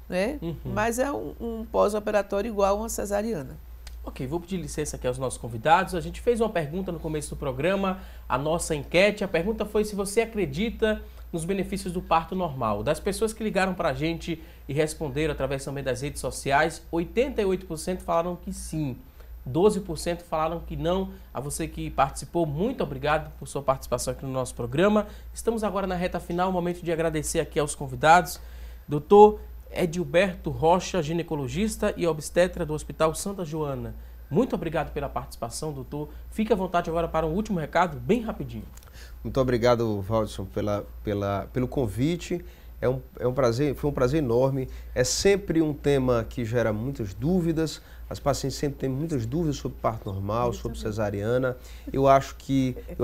D: né? Mas é um pós-operatório igual a uma cesariana.
A: Ok, vou pedir licença aqui aos nossos convidados. A gente fez uma pergunta no começo do programa, a nossa enquete. A pergunta foi se você acredita nos benefícios do parto normal. Das pessoas que ligaram para a gente e responderam através também das redes sociais, 88% falaram que sim, 12% falaram que não. A você que participou, muito obrigado por sua participação aqui no nosso programa. Estamos agora na reta final, momento de agradecer aqui aos convidados. Doutor Edilberto Rocha, ginecologista e obstetra do Hospital Santa Joana. Muito obrigado pela participação, doutor. Fique à vontade agora para um último recado, bem rapidinho.
F: Muito obrigado, Valdson, pelo convite. Foi um prazer enorme. É sempre um tema que gera muitas dúvidas. As pacientes sempre têm muitas dúvidas sobre parto normal, sobre cesariana. Eu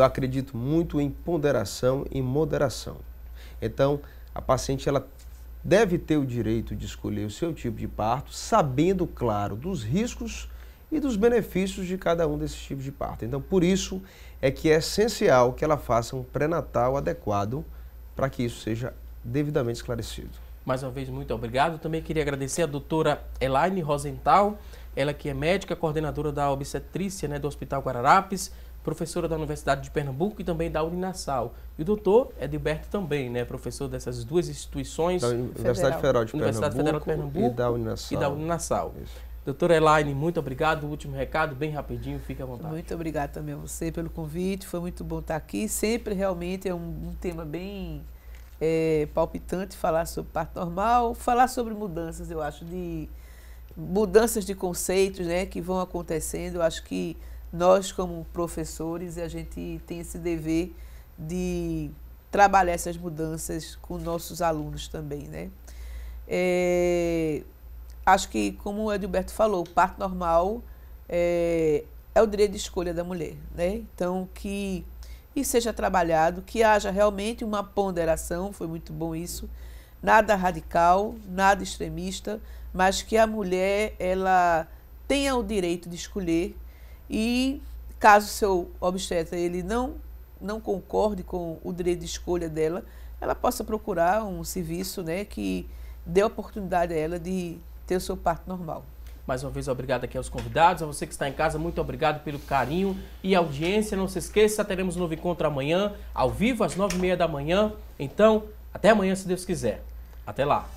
F: acredito muito em ponderação e moderação. Então, a paciente ela deve ter o direito de escolher o seu tipo de parto, sabendo, claro, dos riscos e dos benefícios de cada um desses tipos de parto. Então, por isso é que é essencial que ela faça um pré-natal adequado para que isso seja devidamente esclarecido.
A: Mais uma vez, muito obrigado. Também queria agradecer a doutora Elaine Rosenthal, ela que é médica, coordenadora da obstetrícia, né, do Hospital Guararapes, professora da Universidade de Pernambuco e também da Uninasal. E o doutor Edilberto também, né, professor dessas duas instituições.
F: Da Universidade Federal de
A: Pernambuco
F: e da Uninasal.
A: E da Uninasal. Doutora Elaine, muito obrigado. O último recado, bem rapidinho, fique à vontade.
D: Muito obrigada também a você pelo convite, foi muito bom estar aqui. Sempre realmente é um tema bem palpitante falar sobre parto normal, falar sobre mudanças, eu acho, de mudanças de conceitos, né, que vão acontecendo. Eu acho que nós, como professores, a gente tem esse dever de trabalhar essas mudanças com nossos alunos também, né? Acho que, como o Edilberto falou, o parto normal é o direito de escolha da mulher, né? Então, que isso seja trabalhado, que haja realmente uma ponderação, foi muito bom isso, nada radical, nada extremista, mas que a mulher ela tenha o direito de escolher e, caso o seu obstetra ele não concorde com o direito de escolha dela, ela possa procurar um serviço, né, que dê oportunidade a ela de ter o seu parto normal.
A: Mais uma vez, obrigado aqui aos convidados. A você que está em casa, muito obrigado pelo carinho e audiência. Não se esqueça, teremos um novo encontro amanhã, ao vivo, às 9h30 da manhã. Então, até amanhã, se Deus quiser. Até lá.